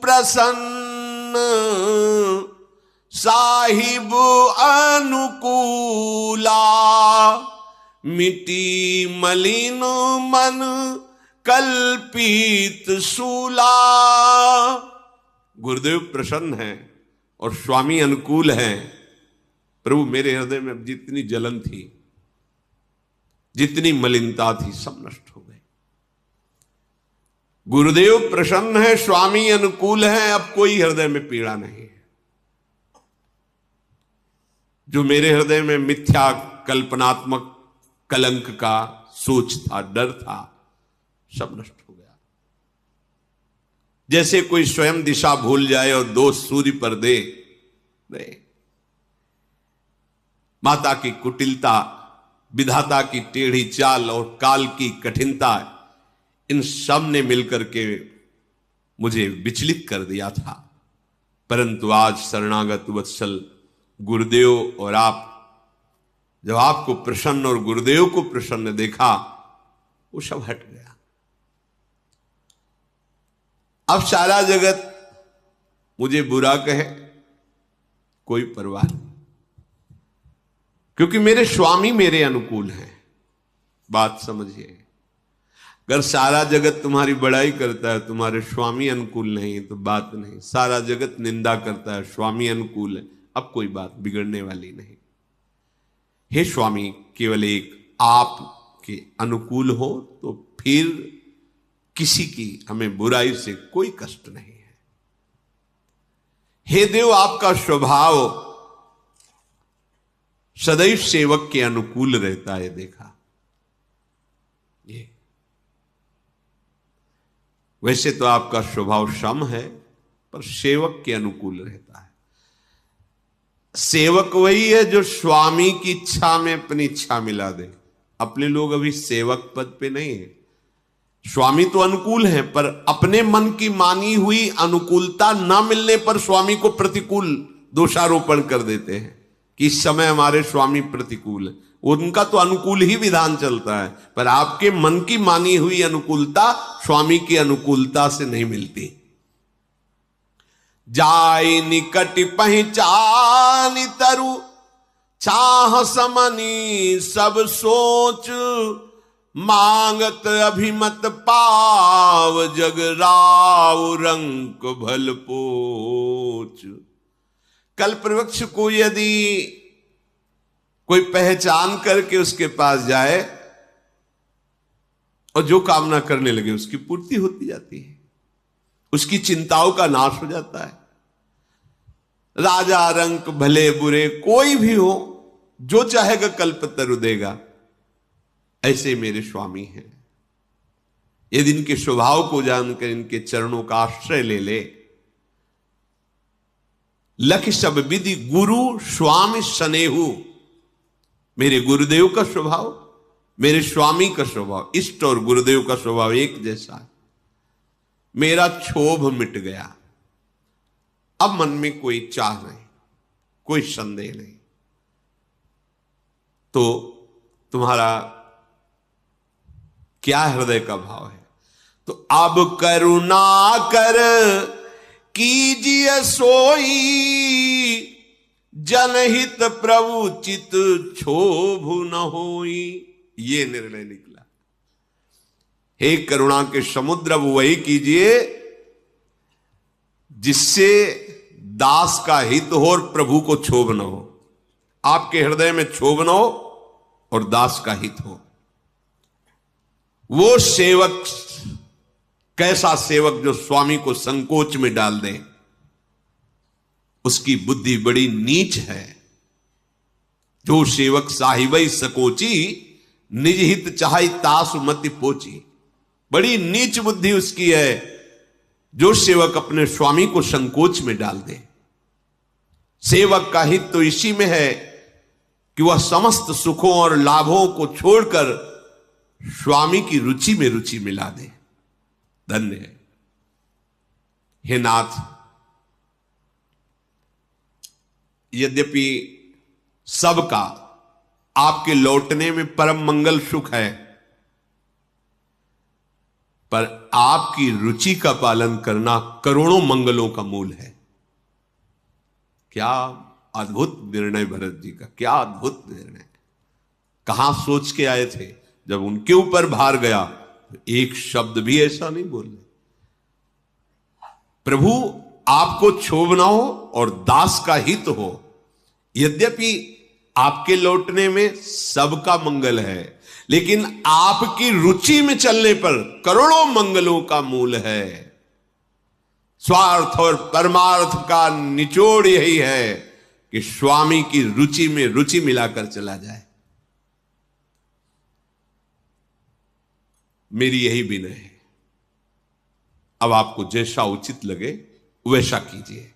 प्रसन्न साहिब अनुकूला, मिटी मलिन मन कल्पित सूला। गुरुदेव प्रसन्न है और स्वामी अनुकूल है। प्रभु मेरे हृदय में जितनी जलन थी, जितनी मलिनता थी, सब नष्ट हो गई। गुरुदेव प्रसन्न है, स्वामी अनुकूल है, अब कोई हृदय में पीड़ा नहीं है। जो मेरे हृदय में मिथ्या कल्पनात्मक कलंक का सोच था, डर था, सब नष्ट हो गया। जैसे कोई स्वयं दिशा भूल जाए और दोष सूर्य पर दे। नहीं, माता की कुटिलता, विधाता की टेढ़ी चाल और काल की कठिनता, इन सब ने मिलकर के मुझे विचलित कर दिया था। परंतु आज शरणागत वत्सल गुरुदेव और आप, जब आपको प्रसन्न और गुरुदेव को प्रसन्न देखा, वो सब हट गया। अब सारा जगत मुझे बुरा कहे, कोई परवाह नहीं, क्योंकि मेरे स्वामी मेरे अनुकूल हैं। बात समझिए, अगर सारा जगत तुम्हारी बड़ाई करता है, तुम्हारे स्वामी अनुकूल नहीं, तो बात नहीं। सारा जगत निंदा करता है, स्वामी अनुकूल है, अब कोई बात बिगड़ने वाली नहीं। हे स्वामी, केवल एक आप के अनुकूल हो तो फिर किसी की हमें बुराई से कोई कष्ट नहीं है। हे देव, आपका स्वभाव सदैव सेवक के अनुकूल रहता है। देखा, ये वैसे तो आपका स्वभाव सम है, पर सेवक के अनुकूल रहता है। सेवक वही है जो स्वामी की इच्छा में अपनी इच्छा मिला दे। अपने लोग अभी सेवक पद पे नहीं है। स्वामी तो अनुकूल है, पर अपने मन की मानी हुई अनुकूलता न मिलने पर स्वामी को प्रतिकूल दोषारोपण कर देते हैं कि इस समय हमारे स्वामी प्रतिकूल है। उनका तो अनुकूल ही विधान चलता है, पर आपके मन की मानी हुई अनुकूलता स्वामी की अनुकूलता से नहीं मिलती। जाय निकट पहचान तरु चाह समनी सब सोच, मांगत अभिमत पाव जग राव रंक भल पोच। कल्प वृक्ष को यदि कोई पहचान करके उसके पास जाए और जो कामना करने लगे उसकी पूर्ति होती जाती है, उसकी चिंताओं का नाश हो जाता है। राजा रंक भले बुरे कोई भी हो, जो चाहेगा कल्पतरु देगा, ऐसे मेरे स्वामी हैं। यदि इनके स्वभाव को जानकर इनके चरणों का आश्रय ले ले। लख सब विधि गुरु स्वामी स्नेहु, मेरे गुरुदेव का स्वभाव, मेरे स्वामी का स्वभाव, इष्ट और गुरुदेव का स्वभाव एक जैसा है। मेरा क्षोभ मिट गया, अब मन में कोई चाह नहीं, कोई संदेह नहीं। तो तुम्हारा क्या हृदय का भाव है? तो अब करुणा कर कीजिए सोई, जनहित प्रभु चित क्षोभ न होई। ये निर्णय निकला, हे करुणा के समुद्र, अब वही कीजिए जिससे दास का हित हो और प्रभु को क्षोभ न हो। आपके हृदय में क्षोभ न हो और दास का हित हो। वो सेवक, कैसा सेवक जो स्वामी को संकोच में डाल दे, उसकी बुद्धि बड़ी नीच है। जो सेवक साहिबई सकोची, निज हित चाहे तासु मति पोची। बड़ी नीच बुद्धि उसकी है जो सेवक अपने स्वामी को संकोच में डाल दे। सेवक का हित तो इसी में है कि वह समस्त सुखों और लाभों को छोड़कर स्वामी की रुचि में रुचि मिला दे। धन्य है। हे नाथ, यद्यपि सबका आपके लौटने में परम मंगल सुख है, पर आपकी रुचि का पालन करना करोड़ों मंगलों का मूल है। क्या अद्भुत निर्णय भरत जी का, क्या अद्भुत निर्णय। कहां सोच के आए थे? जब उनके ऊपर भार गया तो एक शब्द भी ऐसा नहीं बोले। प्रभु आपको क्षोभ ना हो और दास का हित हो। यद्यपि आपके लौटने में सबका मंगल है, लेकिन आपकी रुचि में चलने पर करोड़ों मंगलों का मूल है। स्वार्थ और परमार्थ का निचोड़ यही है कि स्वामी की रुचि में रुचि मिलाकर चला जाए। मेरी यही विनय है। अब आपको जैसा उचित लगे वैसा कीजिए।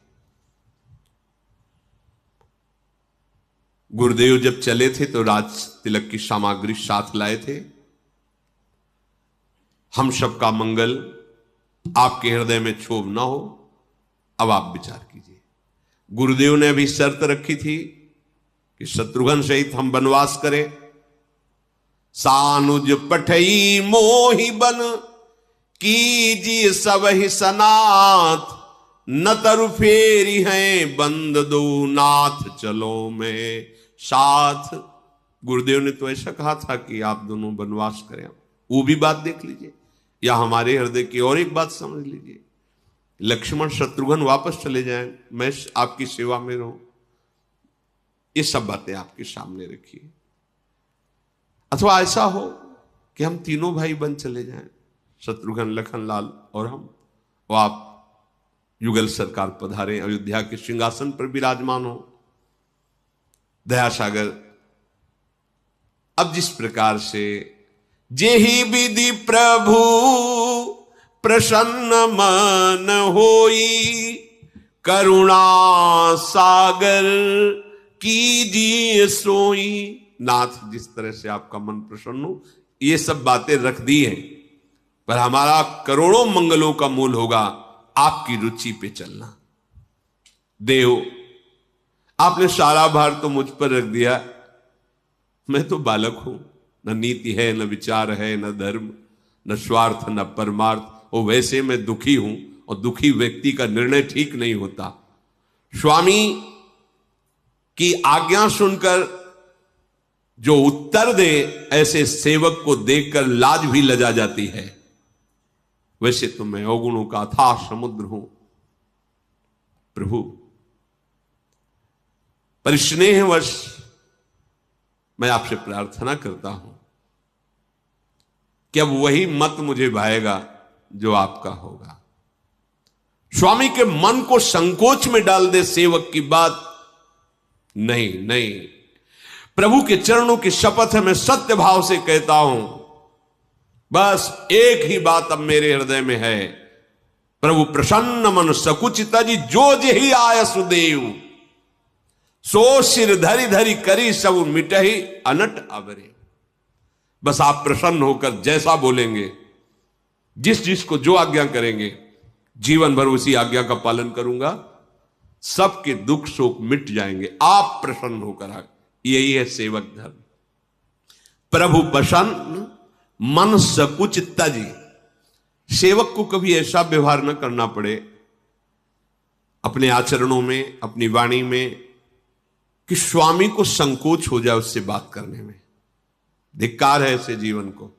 गुरुदेव जब चले थे तो राज तिलक की सामग्री साथ लाए थे। हम सबका मंगल, आपके हृदय में क्षोभ ना हो। अब आप विचार कीजिए। गुरुदेव ने अभी शर्त रखी थी कि शत्रुघ्न सहित हम वनवास करें। सानुज पठई मोहि बन कीजिए सब ही सनाथ, न तरु फेरी हैं बंद दो नाथ चलो में साथ। गुरुदेव ने तो ऐसा कहा था कि आप दोनों वनवास करें। वो भी बात देख लीजिए, या हमारे हृदय की और एक बात समझ लीजिए। लक्ष्मण शत्रुघ्न वापस चले जाएं, मैं आपकी सेवा में रहूं। ये सब बातें आपके सामने रखिए। अथवा ऐसा हो कि हम तीनों भाई बन चले जाएं, शत्रुघ्न, लखनलाल और हम, और आप युगल सरकार पधारें, अयोध्या के सिंहासन पर विराजमान हो। दयासागर अब जिस प्रकार से जेहि विधि प्रभु प्रसन्न मन होई, करुणा सागर कीजिए सोई। नाथ, जिस तरह से आपका मन प्रसन्न हो, ये सब बातें रख दी हैं, पर हमारा करोड़ों मंगलों का मूल होगा आपकी रुचि पे चलना। देव, आपने सारा भार तो मुझ पर रख दिया, मैं तो बालक हूं, न नीति है, न विचार है, न धर्म, न स्वार्थ, न परमार्थ। और वैसे मैं दुखी हूं, और दुखी व्यक्ति का निर्णय ठीक नहीं होता। स्वामी की आज्ञा सुनकर जो उत्तर दे, ऐसे सेवक को देखकर लाज भी लजा जाती है। वैसे तो मैं अवगुणों का अथाह समुद्र हूं प्रभु, पर स्नेहवश मैं आपसे प्रार्थना करता हूं कि अब वही मत मुझे भाएगा जो आपका होगा। स्वामी के मन को संकोच में डाल दे सेवक की बात। नहीं नहीं, प्रभु के चरणों की शपथ है, मैं सत्य भाव से कहता हूं, बस एक ही बात अब मेरे हृदय में है। प्रभु प्रसन्न मन सकुचिता जी, जो जही आय सुदेव, सो सिर धरी धरी करी सब मिटही अनट अबरे। बस आप प्रसन्न होकर जैसा बोलेंगे, जिस जिसको जो आज्ञा करेंगे, जीवन भर उसी आज्ञा का पालन करूंगा। सबके दुख शोक मिट जाएंगे, आप प्रसन्न होकर आ। यही है सेवक धर्म। प्रभु प्रसन्न मन सकुच तजी। सेवक को कभी ऐसा व्यवहार न करना पड़े अपने आचरणों में, अपनी वाणी में, कि स्वामी को संकोच हो जाए उससे बात करने में। धिक्कार है ऐसे जीवन को।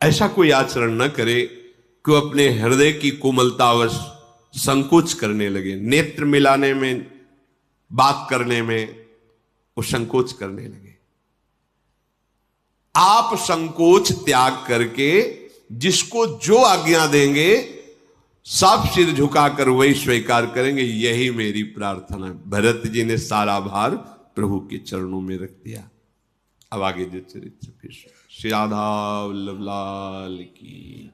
ऐसा कोई आचरण न करे कि वो अपने हृदय की कोमलतावश संकोच करने लगे। नेत्र मिलाने में, बात करने में वो संकोच करने लगे। आप संकोच त्याग करके जिसको जो आज्ञा देंगे, सब सिर झुकाकर वही स्वीकार करेंगे। यही मेरी प्रार्थना है। भरत जी ने सारा भार प्रभु के चरणों में रख दिया। अब आगे जो चरित्र फिर श्री राधा वल्लभ लाल की।